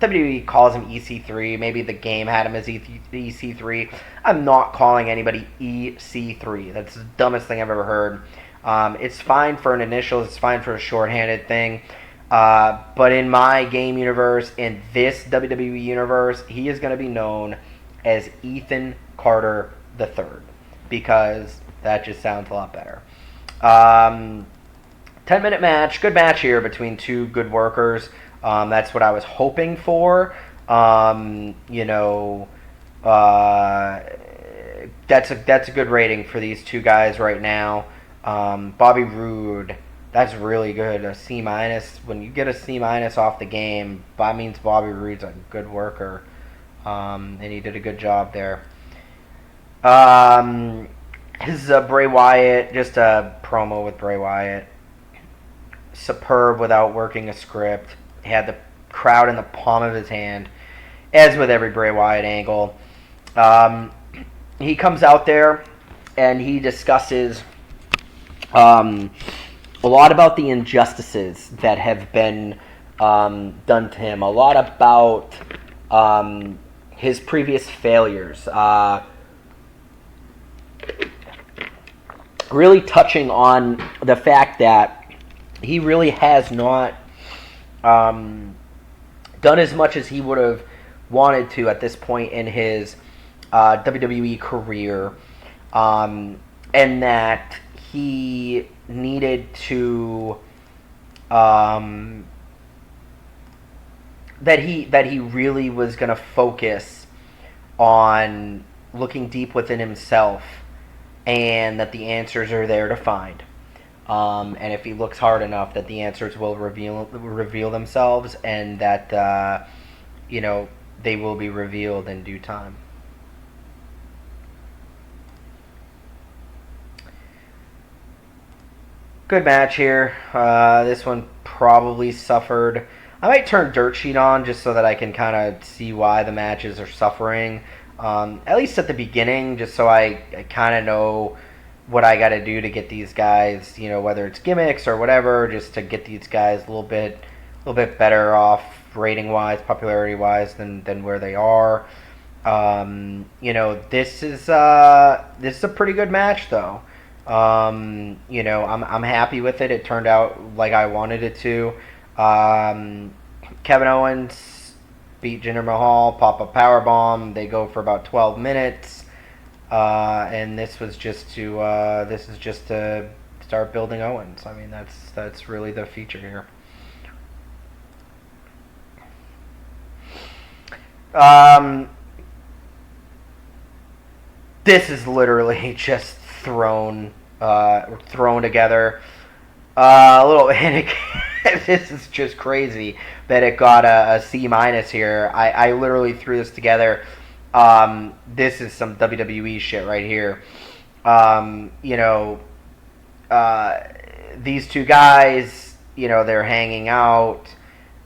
WWE calls him EC3. Maybe the game had him as EC3. I'm not calling anybody EC3. That's the dumbest thing I've ever heard. It's fine for an initial. It's fine for a shorthanded thing. But in my game universe, in this WWE universe, he is going to be known as Ethan Carter III because that just sounds a lot better. 10-minute match, good match here between two good workers. That's what I was hoping for. You know, that's a good rating for these two guys right now. Bobby Roode, that's really good. A C-. When you get a C- off the game, that means Bobby Roode's a good worker. And he did a good job there. This is Bray Wyatt, just a promo with Bray Wyatt. Superb without working a script. He had the crowd in the palm of his hand, as with every Bray Wyatt angle. He comes out there and he discusses a lot about the injustices that have been done to him. A lot about his previous failures. Really touching on the fact that he really has not done as much as he would have wanted to at this point in his WWE career, and that he needed to that he really was going to focus on looking deep within himself, and that the answers are there to find. And if he looks hard enough, that the answers will reveal themselves, and that they will be revealed in due time. Good match here. This one probably suffered. I might turn Dirt Sheet on just so that I can kind of see why the matches are suffering. At least at the beginning, just so I kind of know what I got to do to get these guys, whether it's gimmicks or whatever, just to get these guys a little bit better off rating wise, popularity wise than where they are. This is a pretty good match though. I'm happy with it. It turned out like I wanted it to. Kevin Owens beat Jinder Mahal, pop a powerbomb. They go for about 12 minutes. And this is just to start building Owens. I mean, that's really the feature here. This is literally just thrown together. A little. This is just crazy that it got a C- here. I literally threw this together. This is some WWE shit right here. These two guys, they're hanging out.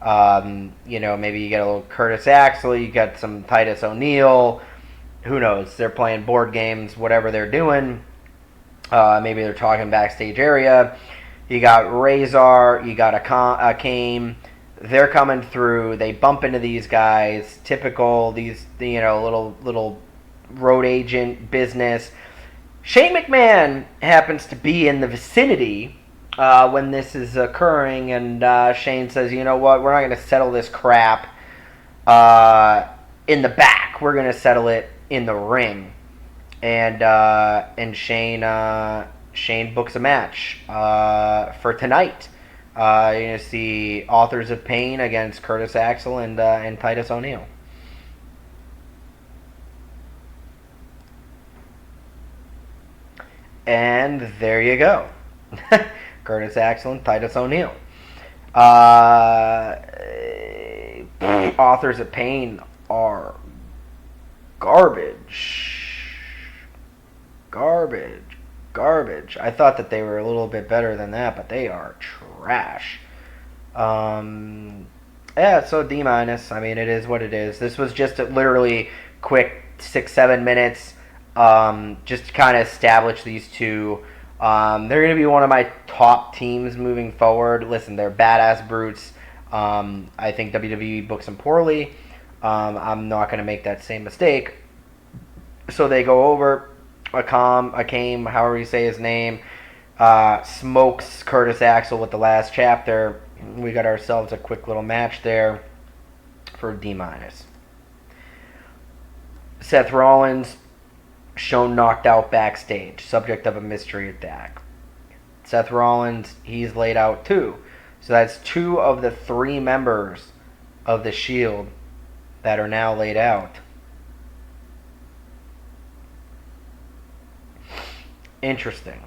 Maybe you get a little Curtis Axel, you got some Titus O'Neil. Who knows? They're playing board games, whatever they're doing. Maybe they're talking backstage area. You got Razor, you got a Kane. They're coming through. They bump into these guys. Typical, these little road agent business. Shane McMahon happens to be in the vicinity when this is occurring, and Shane says, "You know what? We're not going to settle this crap in the back. We're going to settle it in the ring." And Shane books a match for tonight. You're going to see Authors of Pain against Curtis Axel and Titus O'Neil. And there you go. Curtis Axel and Titus O'Neil. Authors of Pain are garbage. I thought that they were a little bit better than that, but they are trash. So D-. I mean, it is what it is. This was just a literally quick 6-7 minutes, just to kind of establish these two. They're going to be one of my top teams moving forward. Listen, they're badass brutes. I think WWE books them poorly. I'm not going to make that same mistake. So they go over. Akam, however you say his name, smokes Curtis Axel with the last chapter. we got ourselves a quick little match there for D-. Seth Rollins shown knocked out backstage, subject of a mystery attack. Seth Rollins, he's laid out too. So that's 2 of the 3 members of the Shield that are now laid out. Interesting.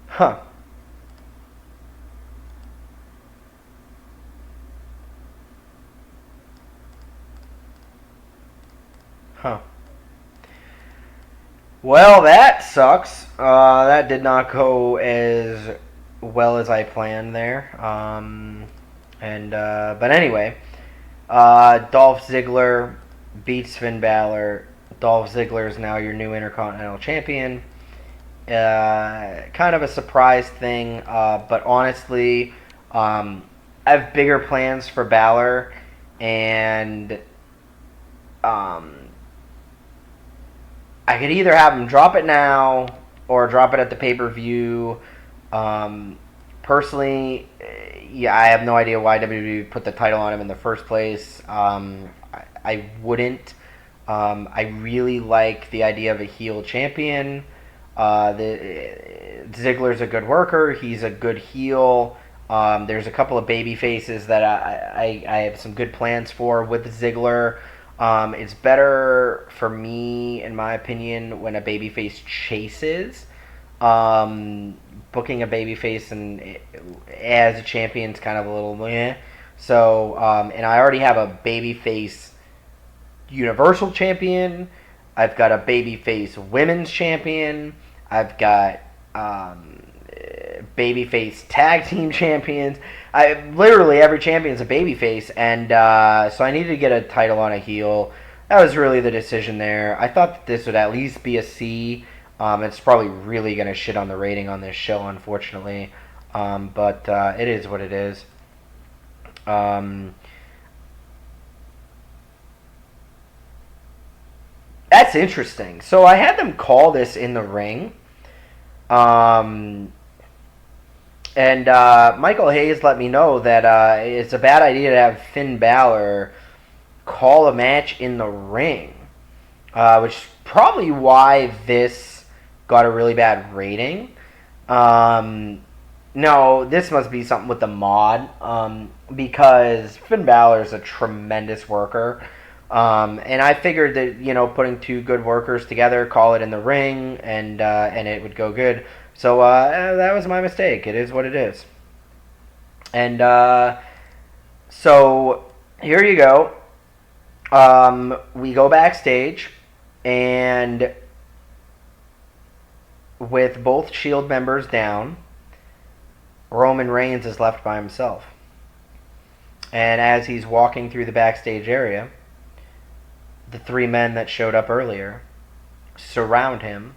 Huh. Huh. Well, that sucks. That did not go as well as I planned there. But anyway, Dolph Ziggler beats Finn Balor. Dolph Ziggler is now your new Intercontinental Champion. Kind of a surprise thing, but honestly, I have bigger plans for Balor, and I could either have him drop it now or drop it at the pay-per-view. Personally, yeah, I have no idea why WWE put the title on him in the first place. I wouldn't. I really like the idea of a heel champion. Ziggler's a good worker. He's a good heel. There's a couple of baby faces that I have some good plans for with Ziggler. It's better for me, in my opinion, when a babyface chases. Booking a babyface and as a champion is kind of a little meh. So, and I already have a babyface Universal Champion. I've got a babyface Women's Champion. I've got babyface Tag Team Champions. Literally every champion's a babyface, and so I needed to get a title on a heel. That was really the decision there. I thought that this would at least be a C. It's probably really going to shit on the rating on this show, unfortunately. But it is what it is. That's interesting. So I had them call this in the ring. And Michael Hayes let me know that it's a bad idea to have Finn Balor call a match in the ring. Which is probably why this got a really bad rating. No, this must be something with the mod. Because Finn Balor is a tremendous worker. And I figured that, putting 2 good workers together, call it in the ring, and it would go good. So that was my mistake. It is what it is. And so here you go. We go backstage, and with both Shield members down, Roman Reigns is left by himself. And as he's walking through the backstage area, the 3 men that showed up earlier surround him,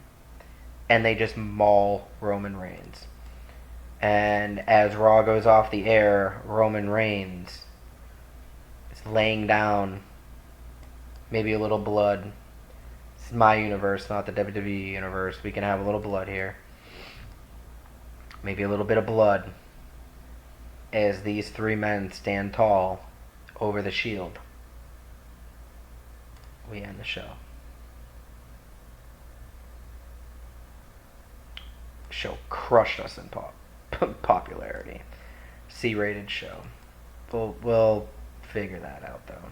and they just maul Roman Reigns. And as Raw goes off the air, Roman Reigns is laying down, maybe a little blood. This is my universe, not the WWE universe. We can have a little blood here. Maybe a little bit of blood as these 3 men stand tall over the Shield. We end the show. Show crushed us in popularity. C-rated show. We'll figure that out though.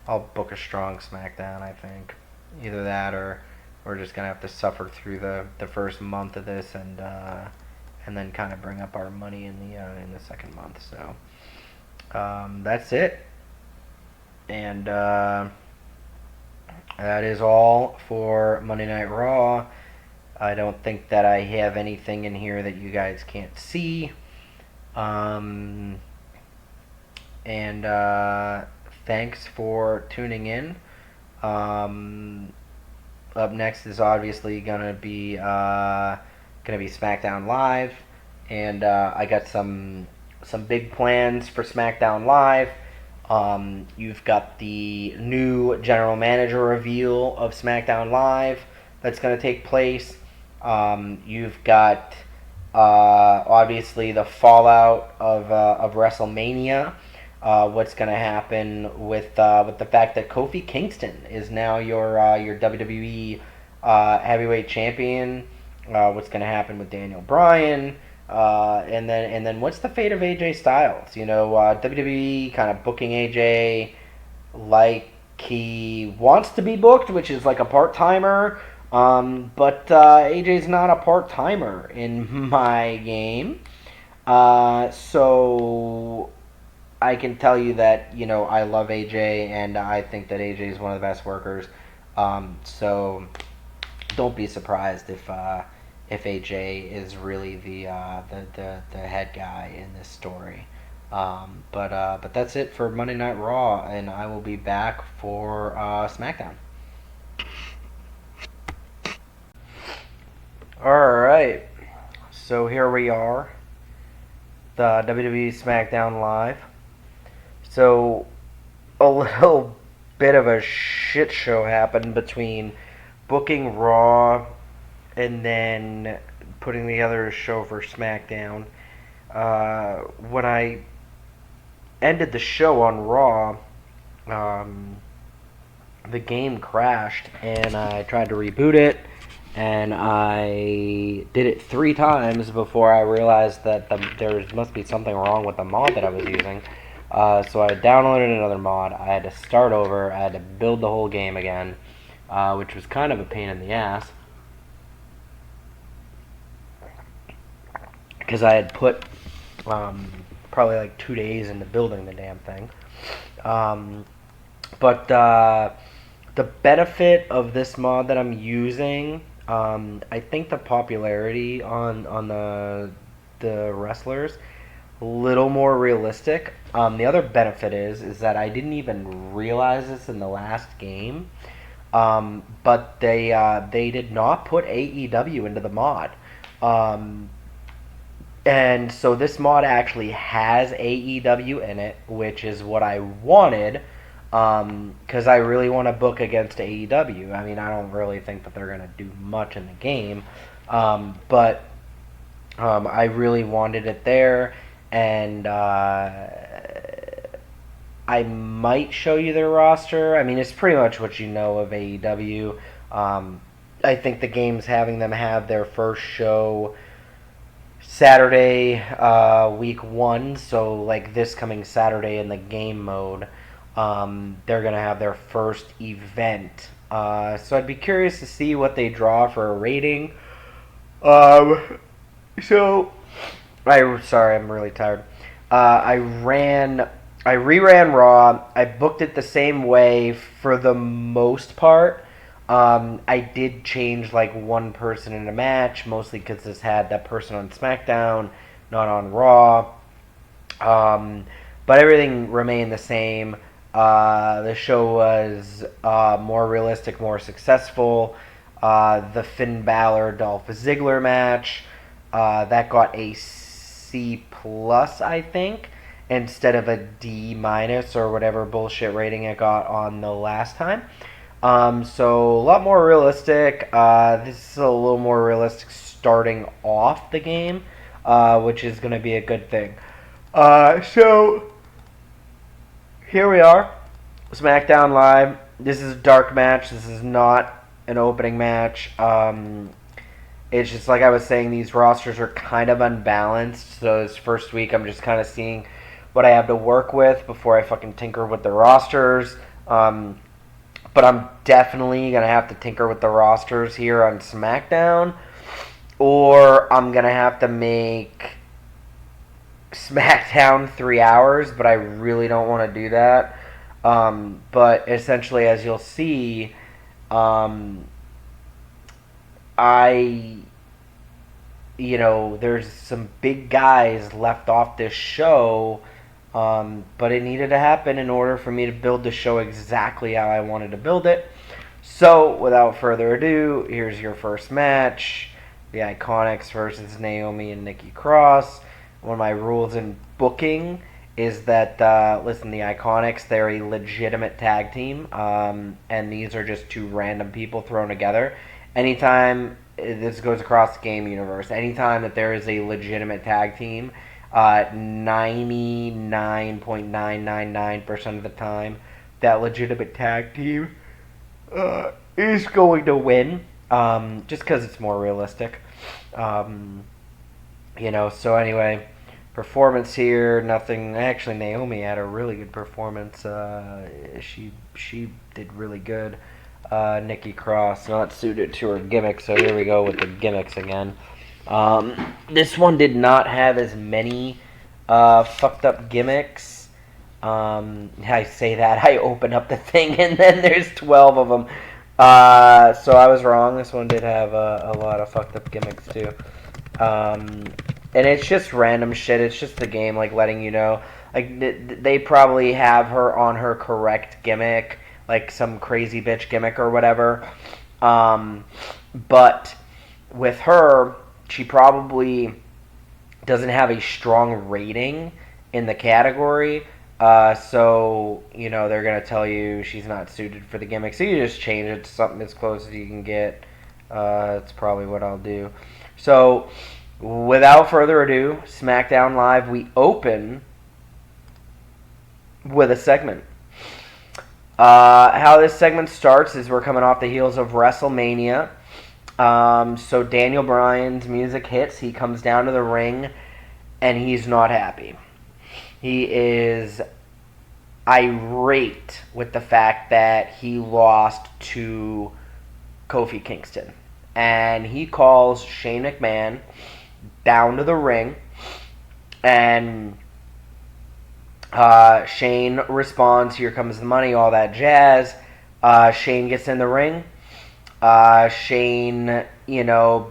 I'll book a strong SmackDown. I think either that or we're just gonna have to suffer through the first month of this and then kind of bring up our money in the second month. So that's it. And that is all for Monday Night Raw. I don't think that I have anything in here that you guys can't see. Thanks for tuning in. Up next is obviously gonna be SmackDown Live, and I got some big plans for SmackDown Live. You've got the new general manager reveal of SmackDown Live that's going to take place. You've got obviously the fallout of WrestleMania. What's going to happen with the fact that Kofi Kingston is now your WWE heavyweight champion? What's going to happen with Daniel Bryan? And then what's the fate of AJ Styles? WWE kind of booking AJ like he wants to be booked, which is like a part timer. But AJ's not a part timer in my game. So I can tell you that I love AJ, and I think that AJ is one of the best workers. So don't be surprised if AJ is really the head guy in this story. But that's it for Monday Night Raw, and I will be back for SmackDown. Alright, so here we are, the WWE SmackDown Live. So, a little bit of a shit show happened between booking Raw and then putting together a show for SmackDown. When I ended the show on Raw, the game crashed, and I tried to reboot it, and I did it 3 times before I realized that there must be something wrong with the mod that I was using. So I downloaded another mod. I had to start over. I had to build the whole game again, which was kind of a pain in the ass, because I had put probably like 2 days into building the damn thing. But the benefit of this mod that I'm using, I think the popularity on the wrestlers a little more realistic. The other benefit is that I didn't even realize this in the last game, but they did not put AEW into the mod. And so this mod actually has AEW in it, which is what I wanted, because I really want to book against AEW. I mean, I don't really think that they're going to do much in the game, but I really wanted it there, and I might show you their roster. I mean, it's pretty much what you know of AEW. I think the game's having them have their first show Saturday, week 1, so like this coming Saturday in the game mode, they're going to have their first event. So I'd be curious to see what they draw for a rating. Sorry, I'm really tired. I reran Raw. I booked it the same way for the most part. I did change like one person in a match, mostly because this had that person on SmackDown, not on Raw. But everything remained the same. The show was more realistic, more successful. The Finn Balor Dolph Ziggler match, that got a C+, I think, instead of a D- or whatever bullshit rating it got on the last time. So a lot more realistic. This is a little more realistic starting off the game, which is going to be a good thing. So here we are, SmackDown Live. This is a dark match. This is not an opening match. It's just like I was saying, these rosters are kind of unbalanced. So this first week, I'm just kind of seeing what I have to work with before I fucking tinker with the rosters. But I'm definitely going to have to tinker with the rosters here on SmackDown, or I'm going to have to make SmackDown 3 hours, but I really don't want to do that. But essentially, as you'll see, there's some big guys left off this show, but it needed to happen in order for me to build the show exactly how I wanted to build it. So, without further ado, here's your first match. The Iconics versus Naomi and Nikki Cross. One of my rules in booking is that, the Iconics, they're a legitimate tag team, and these are just 2 random people thrown together. Anytime this goes across the game universe. Anytime that there is a legitimate tag team, 99.999% of the time, that legitimate tag team is going to win, just because it's more realistic. So anyway, performance here, nothing. Actually, Naomi had a really good performance. She did really good. Nikki Cross not suited to her gimmick, so here we go with the gimmicks again. This one did not have as many fucked up gimmicks. I say that, I open up the thing and then there's 12 of them. So I was wrong. This one did have a lot of fucked up gimmicks too. And it's just random shit. It's just the game, like, letting you know. Like, they probably have her on her correct gimmick, like some crazy bitch gimmick or whatever. But with her, she probably doesn't have a strong rating in the category. So, they're going to tell you she's not suited for the gimmick. So you just change it to something as close as you can get. That's probably what I'll do. So, without further ado, SmackDown Live, we open with a segment. How this segment starts is we're coming off the heels of WrestleMania. So Daniel Bryan's music hits. He comes down to the ring, and he's not happy. He is irate with the fact that he lost to Kofi Kingston. And he calls Shane McMahon down to the ring, and Shane responds, "Here comes the money," all that jazz. Shane gets in the ring. Shane,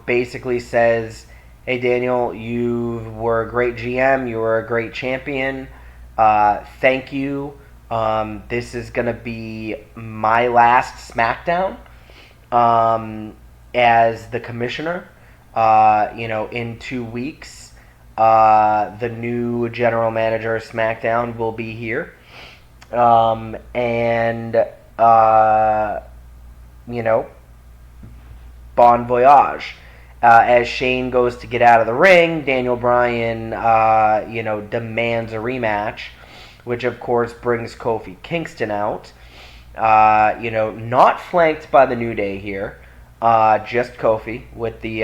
basically says, "Hey, Daniel, you were a great GM. You were a great champion. Thank you. This is going to be my last SmackDown as the commissioner. In 2 weeks, the new general manager of SmackDown will be here. Bon voyage." As Shane goes to get out of the ring, Daniel Bryan, demands a rematch, which of course brings Kofi Kingston out. Not flanked by the New Day here. Just Kofi with the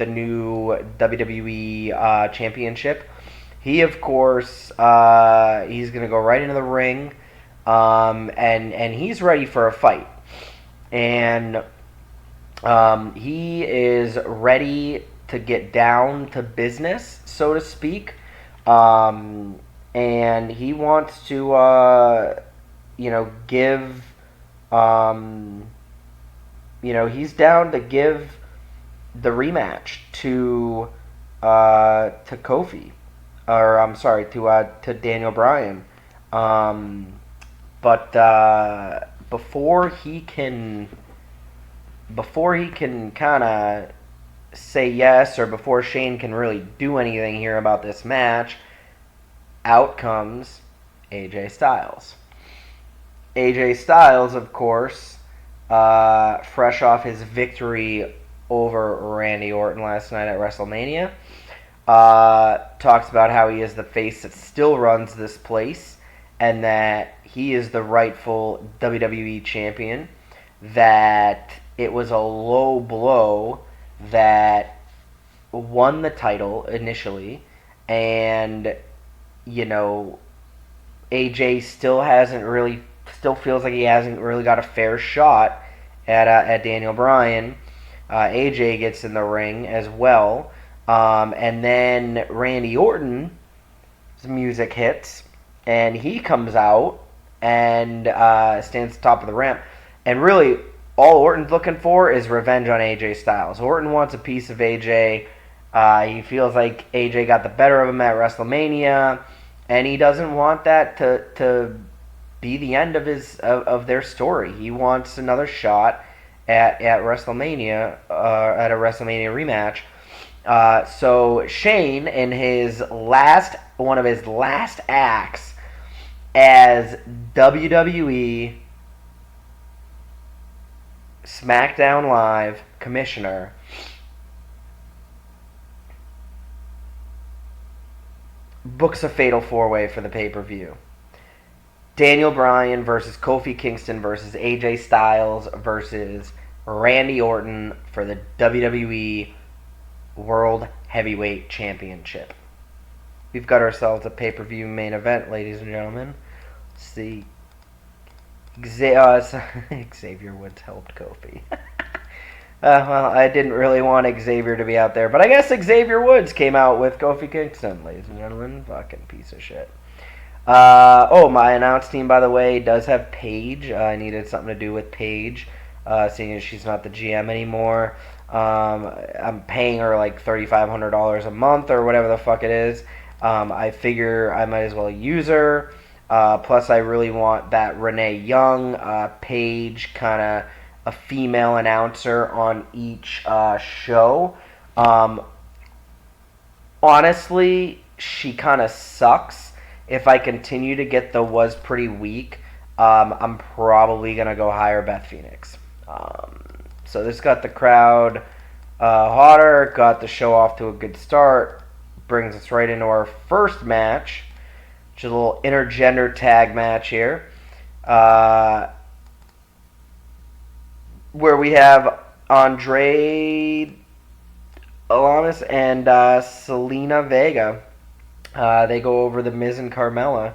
new WWE Championship. He, of course, he's gonna go right into the ring, and he's ready for a fight, and he is ready to get down to business, so to speak, and he wants to, give. He's down to give the rematch to Kofi, or I'm sorry, to Daniel Bryan. But before he can kind of say yes, or before Shane can really do anything here about this match, out comes AJ Styles. AJ Styles, of course, fresh off his victory over Randy Orton last night at WrestleMania, talks about how he is the face that still runs this place, and that he is the rightful WWE champion, that it was a low blow that won the title initially, and AJ still feels like he hasn't really got a fair shot at Daniel Bryan. AJ gets in the ring as well, and then Randy Orton's music hits, and he comes out and stands at the top of the ramp, and really all Orton's looking for is revenge on AJ Styles. Orton wants a piece of AJ. He feels like AJ got the better of him at WrestleMania, and he doesn't want that to be the end of their story. He wants another shot at WrestleMania, at a WrestleMania rematch. So Shane, in one of his last acts as WWE SmackDown Live commissioner, books a fatal four-way for the pay-per-view. Daniel Bryan versus Kofi Kingston versus AJ Styles versus Randy Orton for the WWE World Heavyweight Championship. We've got ourselves a pay-per-view main event, ladies and gentlemen. Let's see. Xavier Woods helped Kofi. Well, I didn't really want Xavier to be out there, but I guess Xavier Woods came out with Kofi Kingston, ladies and gentlemen. Fucking piece of shit. My announce team, by the way, does have Paige. I needed something to do with Paige, seeing as she's not the GM anymore. I'm paying her like $3,500 a month or whatever the fuck it is. I figure I might as well use her. Plus, I really want that Renee Young, Paige, kind of a female announcer on each show. Honestly, she kind of sucks. If I continue to get the was pretty weak, I'm probably going to go hire Beth Phoenix. So this got the crowd hotter, got the show off to a good start, brings us right into our first match, which is a little intergender tag match here, where we have Andre Elias and Selena Vega. They go over the Miz and Carmella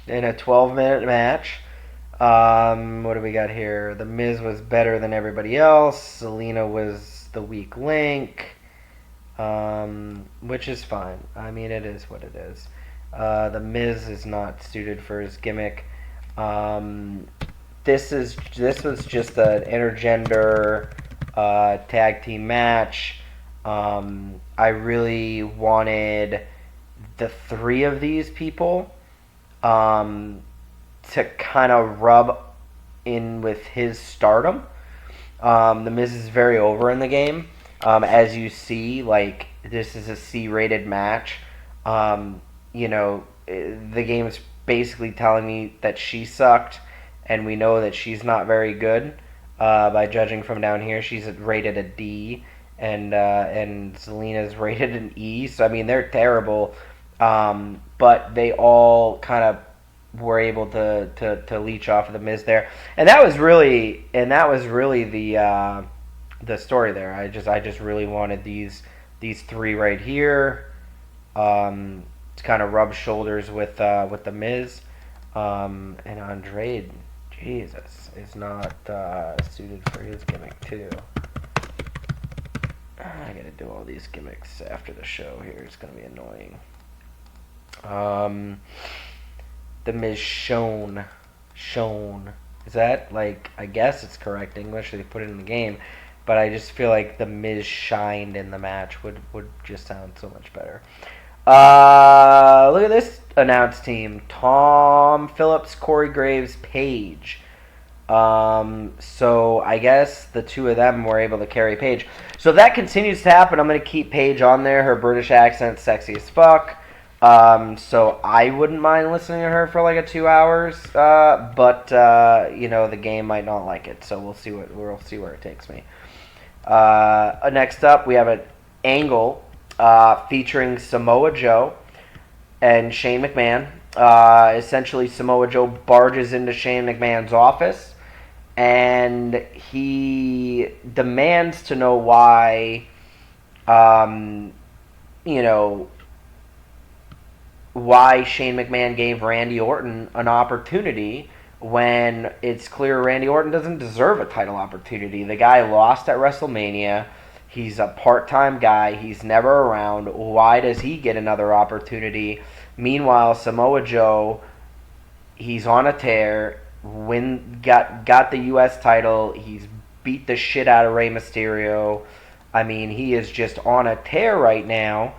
in a 12-minute match. What do we got here? The Miz was better than everybody else. Selena was the weak link, which is fine. I mean, it is what it is. The Miz is not suited for his gimmick. This was just an intergender tag team match. I really wanted the three of these people to kind of rub in with his stardom. The Miz is very over in the game. As you see, like, this is a C-rated match. The game is basically telling me that she sucked, and we know that she's not very good. By judging from down here, she's rated a D, and Selena's rated an E. So I mean, they're terrible. But they all kind of were able to leech off of the Miz there, and that was really the story there. I just really wanted these three right here to kind of rub shoulders with the Miz, and Andre, Jesus, is not suited for his gimmick too. I gotta do all these gimmicks after the show here. It's gonna be annoying. The Miz shone. Is that, like, I guess it's correct English, they put it in the game, but I just feel like the Miz shined in the match would just sound so much better. Look at this announce team. Tom Phillips, Corey Graves, Paige. So I guess the two of them were able to carry Paige. So if that continues to happen, I'm going to keep Paige on there. Her British accent's sexy as fuck. So I wouldn't mind listening to her for like 2 hours, but the game might not like it, so we'll see where it takes me. Next up, we have an angle featuring Samoa Joe and Shane McMahon. Essentially, Samoa Joe barges into Shane McMahon's office, and he demands to know why, why Shane McMahon gave Randy Orton an opportunity when it's clear Randy Orton doesn't deserve a title opportunity. The guy lost at WrestleMania. He's a part-time guy. He's never around. Why does he get another opportunity? Meanwhile, Samoa Joe, he's on a tear. Got the U.S. title. He's beat the shit out of Rey Mysterio. I mean, he is just on a tear right now.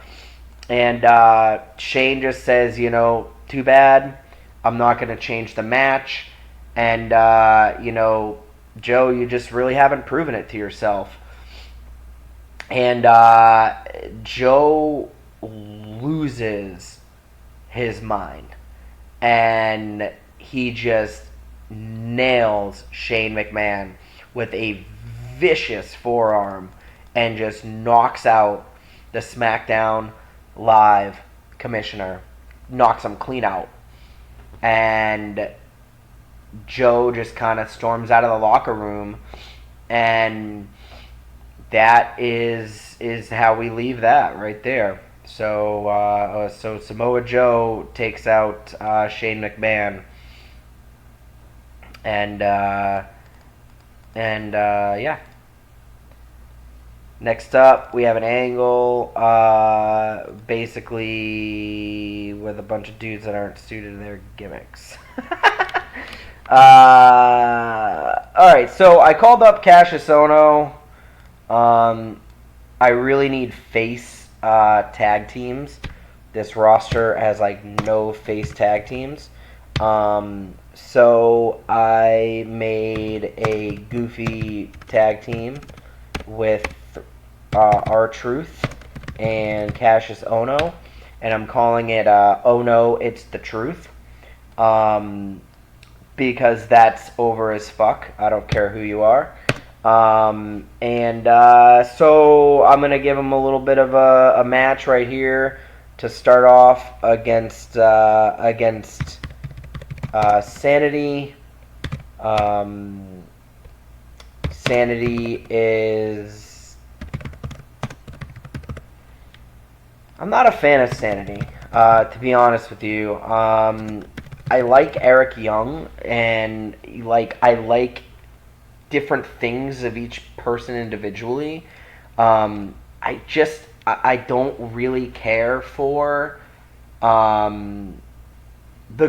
And Shane just says, too bad. I'm not going to change the match. And, Joe, you just really haven't proven it to yourself. And Joe loses his mind. And he just nails Shane McMahon with a vicious forearm and just knocks out the SmackDown Live commissioner. Knocks him clean out. And Joe just kind of storms out of the locker room, and that is how we leave that right there. So so Samoa Joe takes out Shane McMahon, and yeah. Next up, we have an angle, basically with a bunch of dudes that aren't suited to their gimmicks. Alright, so I called up Cassius Ohno. I really need face tag teams. This roster has like no face tag teams. So I made a goofy tag team with R-Truth and Cassius Ohno, and I'm calling it Oh No, It's the Truth, because that's over as fuck. I don't care who you are. So I'm gonna give them a little bit of a match right here to start off against Sanity. Sanity is... I'm not a fan of Sanity, to be honest with you. I like Eric Young, and I like different things of each person individually. I don't really care for the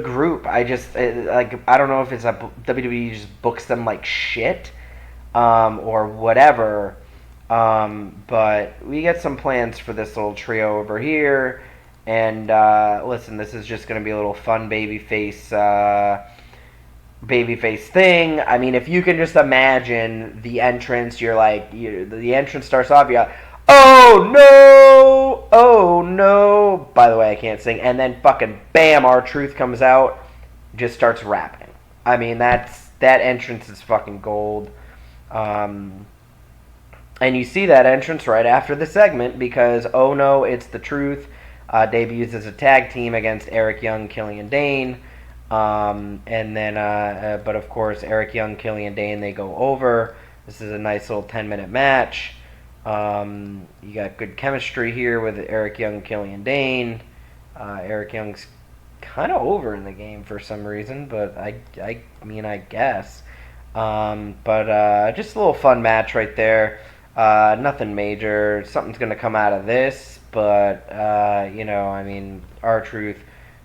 group. I don't know if it's WWE just books them like shit, or whatever. But we get some plans for this little trio over here, and listen, this is just going to be a little fun babyface thing. I mean, if you can just imagine the entrance, the entrance starts off, you got, oh no, by the way, I can't sing, and then fucking bam, R-Truth comes out, just starts rapping. I mean, that entrance is fucking gold. And you see that entrance right after the segment, because Oh No, It's the Truth debuts as a tag team against Eric Young, Killian Dane. But of course, Eric Young, Killian Dane, they go over. This is a nice little 10-minute match. You got good chemistry here with Eric Young, Killian Dane. Eric Young's kind of over in the game for some reason, but I guess. Just a little fun match right there. Nothing major. Something's going to come out of this, but, R-Truth,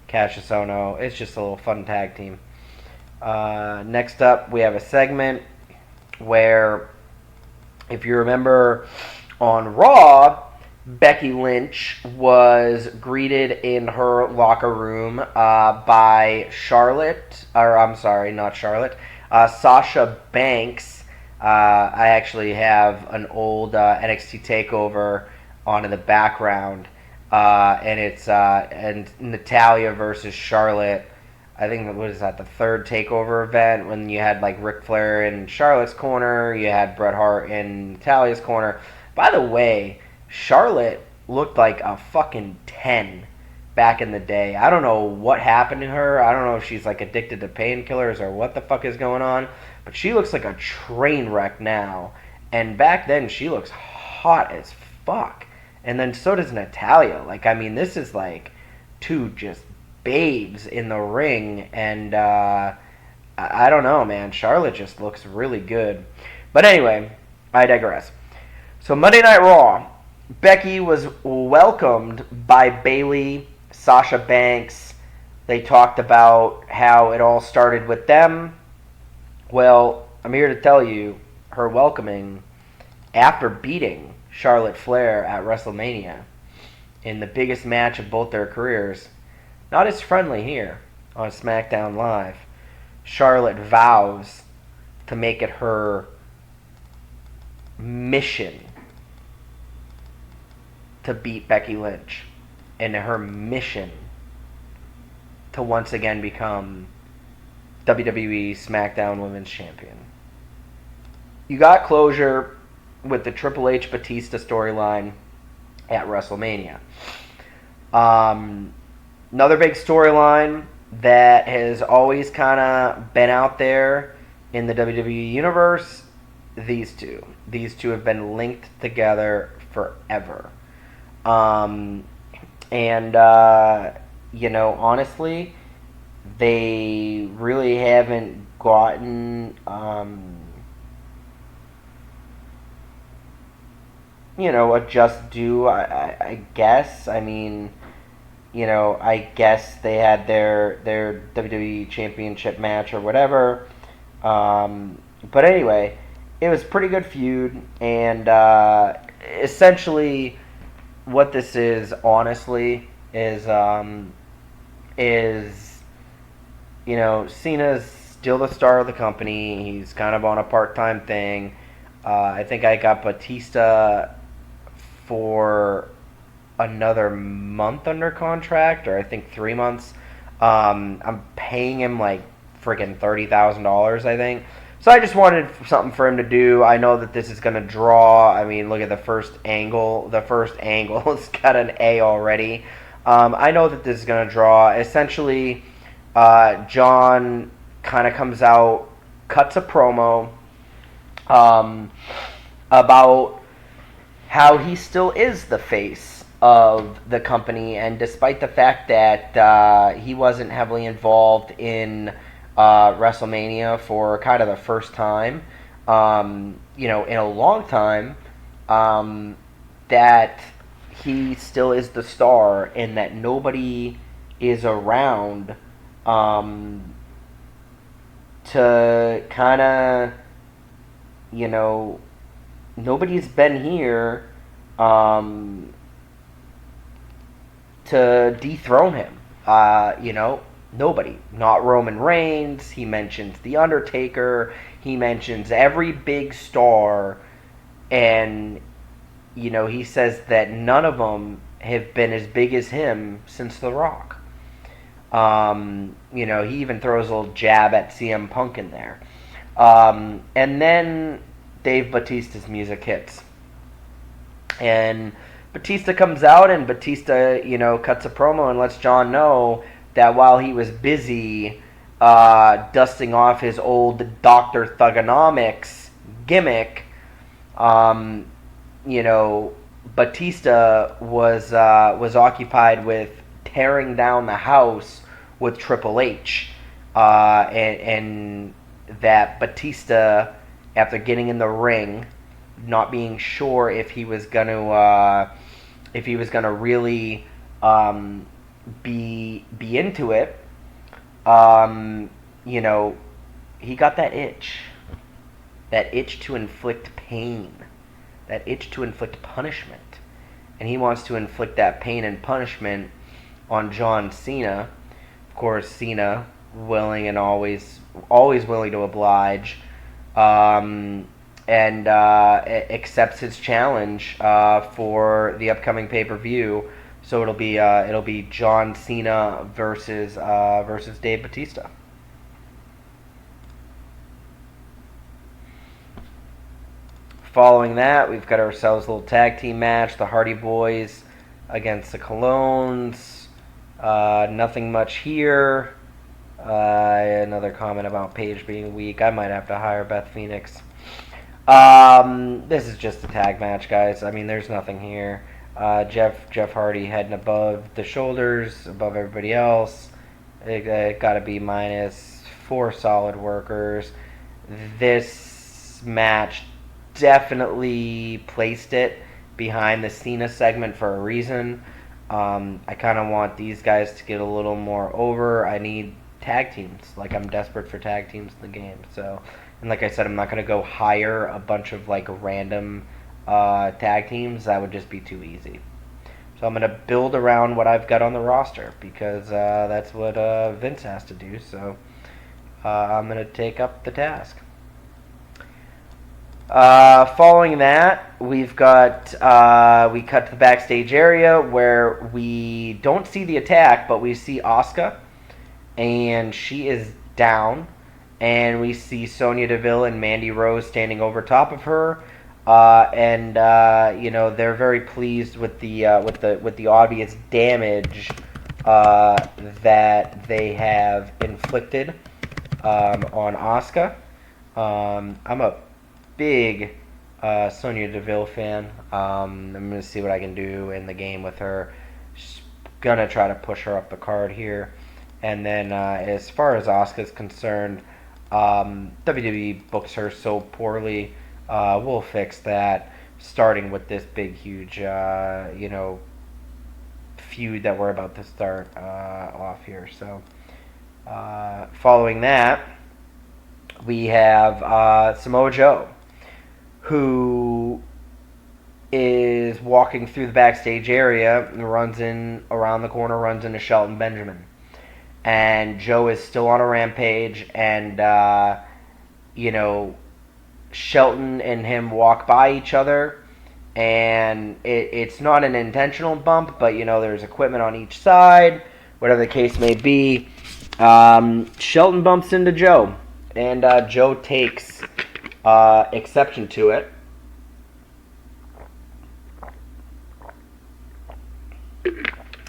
Cassius Ohno, it's just a little fun tag team. Next up, we have a segment where, if you remember, on Raw, Becky Lynch was greeted in her locker room by Sasha Banks. I actually have an old NXT TakeOver on in the background, and it's and Natalya versus Charlotte. I think, what is that, the third TakeOver event, when you had like Ric Flair in Charlotte's corner, you had Bret Hart in Natalya's corner. By the way, Charlotte looked like a fucking 10 back in the day. I don't know what happened to her. I don't know if she's like addicted to painkillers or what the fuck is going on. But she looks like a train wreck now. And back then, she looks hot as fuck. And then so does Natalya. This is like two just babes in the ring. And I don't know, man. Charlotte just looks really good. But anyway, I digress. So Monday Night Raw, Becky was welcomed by Bayley, Sasha Banks. They talked about how it all started with them. Well, I'm here to tell you, her welcoming, after beating Charlotte Flair at WrestleMania in the biggest match of both their careers, not as friendly here on SmackDown Live. Charlotte vows to make it her mission to beat Becky Lynch, and her mission to once again become WWE SmackDown Women's Champion. you got closure with the Triple H Batista storyline at WrestleMania. Another big storyline that has always kind of been out there in the WWE universe, these two. These two have been linked together forever. Um, and, honestly, they really haven't gotten, a just due, I guess. I mean, I guess they had their WWE Championship match or whatever. But anyway, it was a pretty good feud, and essentially, what this is, honestly, is Cena's still the star of the company. He's kind of on a part-time thing. I think I got Batista for another month under contract, or I think 3 months. I'm paying him like freaking $30,000, I think. So I just wanted something for him to do. I know that this is going to draw. I mean, look at the first angle. The first angle has got an A already. I know that this is going to draw. Essentially, John kind of comes out, cuts a promo about how he still is the face of the company, and despite the fact that he wasn't heavily involved in WrestleMania for kind of the first time, in a long time, that he still is the star, and that nobody is around to kind of, nobody's been here to dethrone him. Nobody. Not Roman Reigns. He mentions The Undertaker. He mentions every big star. And, he says that none of them have been as big as him since The Rock. He even throws a little jab at CM Punk in there. And then Dave Batista's music hits. And Batista comes out, and Batista, cuts a promo and lets John know that while he was busy dusting off his old Dr. Thugonomics gimmick, Batista was occupied with tearing down the house with Triple H, and that Batista, after getting in the ring, not being sure if he was gonna really be into it, he got that itch to inflict pain, that itch to inflict punishment, and he wants to inflict that pain and punishment on John Cena. Of course, Cena willing and always willing to oblige, and accepts his challenge for the upcoming pay-per-view. So it'll be John Cena versus Dave Batista. Following that, we've got ourselves a little tag team match: the Hardy Boys against the Colognes. Nothing much here. Another comment about Paige being weak. I might have to hire Beth Phoenix. This is just a tag match, guys. I mean, there's nothing here. Jeff Hardy heading above the shoulders, above everybody else. It got to be minus 4 solid workers. This match definitely placed it behind the Cena segment for a reason. I kind of want these guys to get a little more over. I need tag teams. Like, I'm desperate for tag teams in the game. So, and like I said, I'm not going to go hire a bunch of like random tag teams. That would just be too easy. So I'm going to build around what I've got on the roster, because that's what Vince has to do. So I'm going to take up the task. Following that, we've got we cut to the backstage area where we don't see the attack, but we see Asuka, and she is down, and we see Sonya Deville and Mandy Rose standing over top of her. They're very pleased with the obvious damage that they have inflicted on Asuka. I'm a big Sonya Deville fan. I'm gonna see what I can do in the game with her. Just gonna try to push her up the card here. And then as far as Asuka's concerned, WWE books her so poorly. We'll fix that, starting with this big, huge, feud that we're about to start off here. So, following that, we have Samoa Joe, who is walking through the backstage area and runs in around the corner, runs into Shelton Benjamin. And Joe is still on a rampage, and, Shelton and him walk by each other, and it's not an intentional bump, but there's equipment on each side, whatever the case may be. Shelton bumps into Joe, and Joe takes exception to it.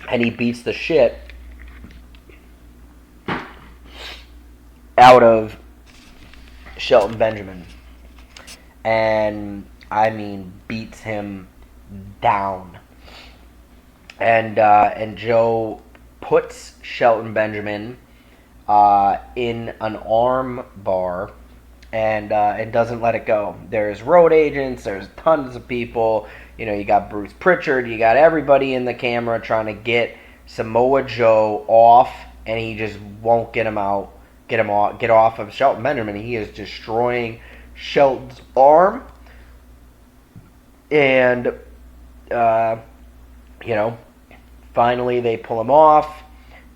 And he beats the shit out of Shelton Benjamin. And I mean beats him down. And Joe puts Shelton Benjamin in an arm bar and doesn't let it go. There's road agents, there's tons of people. You got Bruce Pritchard, you got everybody in the camera trying to get Samoa Joe off, and he just won't get off of Shelton Benjamin. He is destroying Shelton's arm, and finally they pull him off.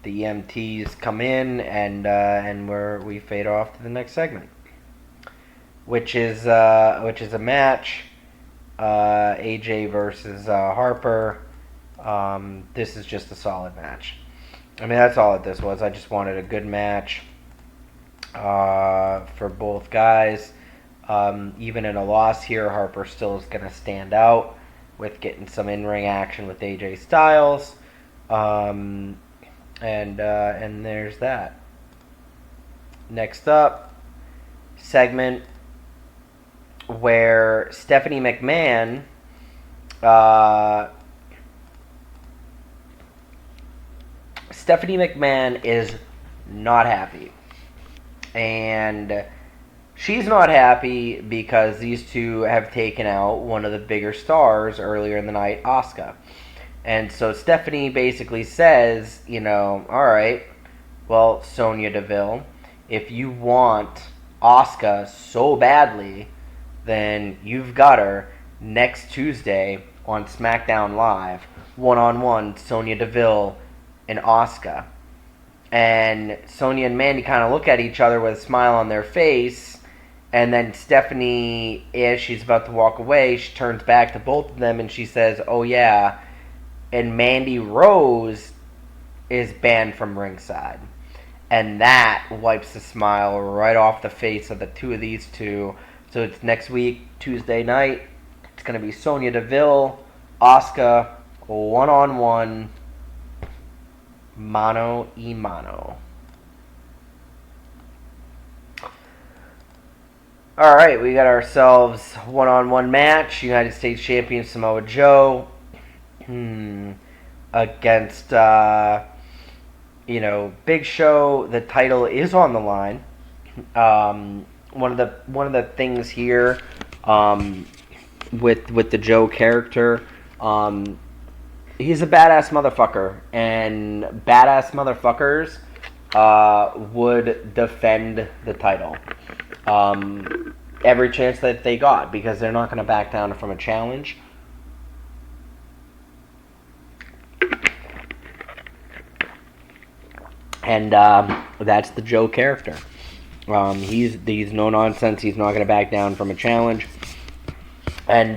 The EMTs come in, and we fade off to the next segment, which is a match, AJ versus Harper. This is just a solid match. I mean, that's all that this was. I just wanted a good match for both guys. Even in a loss here, Harper still is going to stand out with getting some in-ring action with AJ Styles. And there's that. Next up, segment where Stephanie McMahon is not happy. And she's not happy because these two have taken out one of the bigger stars earlier in the night, Asuka. And so Stephanie basically says, alright, well, Sonya Deville, if you want Asuka so badly, then you've got her next Tuesday on SmackDown Live, one-on-one, Sonya Deville and Asuka. And Sonya and Mandy kind of look at each other with a smile on their face, and then Stephanie, as she's about to walk away, she turns back to both of them and she says, oh yeah, and Mandy Rose is banned from ringside. And that wipes the smile right off the face of the two of these two. So it's next week, Tuesday night. It's going to be Sonya Deville, Asuka, one-on-one, mano y mano. Alright, we got ourselves one-on-one match. United States Champion Samoa Joe against Big Show. The title is on the line. One of the things here with the Joe character, he's a badass motherfucker, and badass motherfuckers would defend the title every chance that they got, because they're not going to back down from a challenge. And that's the Joe character. He's no nonsense. He's not going to back down from a challenge. And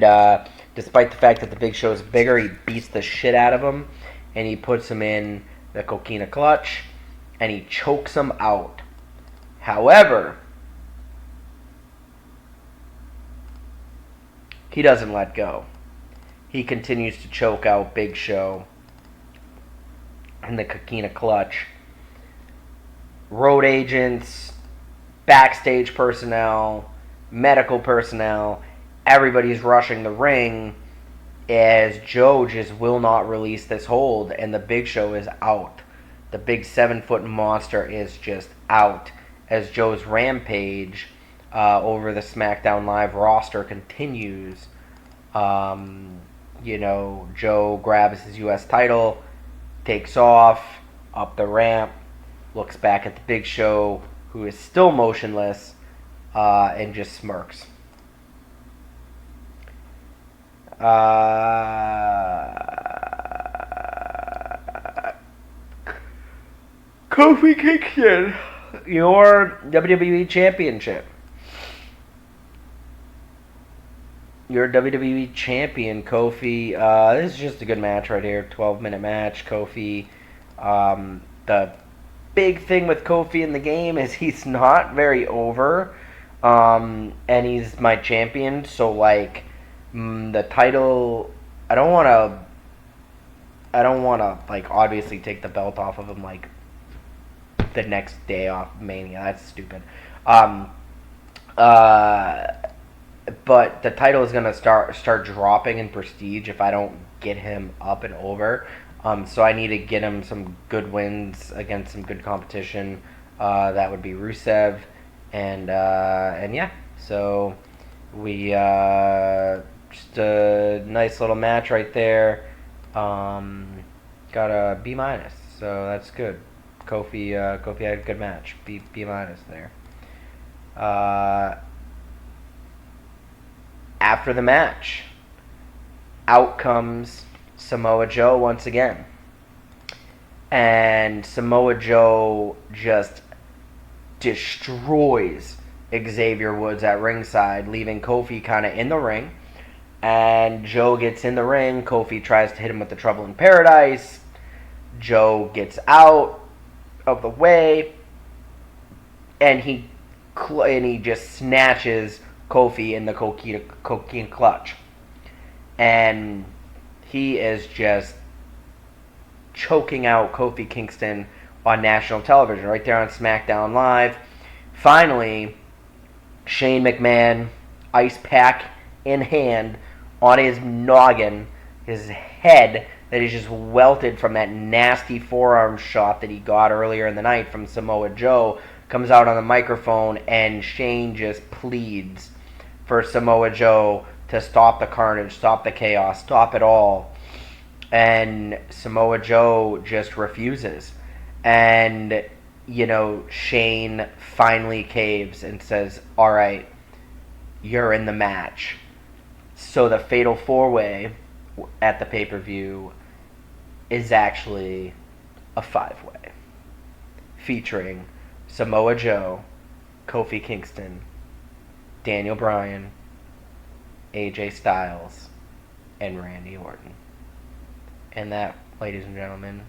despite the fact that the Big Show is bigger, he beats the shit out of him, and he puts him in the coquina clutch, and he chokes him out. However, he doesn't let go. He continues to choke out Big Show in the Coquina Clutch. Road agents, backstage personnel, medical personnel, everybody's rushing the ring as Joe just will not release this hold, and the Big Show is out. The big 7-foot monster is just out as Joe's rampage over the SmackDown Live roster continues. Joe grabs his U.S. title, takes off up the ramp, looks back at the Big Show, who is still motionless, and just smirks. Kofi Kingston, your WWE Championship. Your WWE Champion, Kofi. This is just a good match right here. 12-minute match. Kofi. The big thing with Kofi in the game is he's not very over. And he's my champion. So, the title... I don't want to, obviously take the belt off of him, the next day off Mania. That's stupid. But the title is gonna start dropping in prestige if I don't get him up and over. So I need to get him some good wins against some good competition. That would be Rusev, and yeah. So we just a nice little match right there. Got a B-, so that's good. Kofi had a good match. B- there. After the match, out comes Samoa Joe once again. And Samoa Joe just destroys Xavier Woods at ringside, leaving Kofi kind of in the ring. And Joe gets in the ring. Kofi tries to hit him with the Trouble in Paradise. Joe gets out of the way, and he just snatches Kofi in the Coquina Clutch. And he is just choking out Kofi Kingston on national television, right there on SmackDown Live. Finally, Shane McMahon, ice pack in hand, on his noggin, his head that is just welted from that nasty forearm shot that he got earlier in the night from Samoa Joe, comes out on the microphone, and Shane just pleads for Samoa Joe to stop the carnage, stop the chaos, stop it all. And Samoa Joe just refuses. And, Shane finally caves and says, all right, you're in the match. So the Fatal 4-Way at the pay-per-view is actually a 5-way. Featuring Samoa Joe, Kofi Kingston, Daniel Bryan, AJ Styles, and Randy Orton. And that, ladies and gentlemen,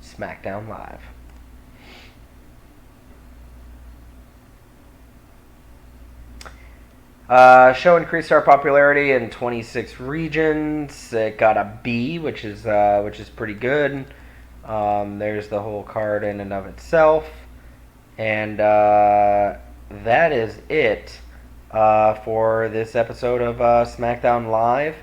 SmackDown Live. Show increased our popularity in 26 regions. It got a B, which is pretty good. There's the whole card in and of itself, and that is it for this episode of SmackDown Live.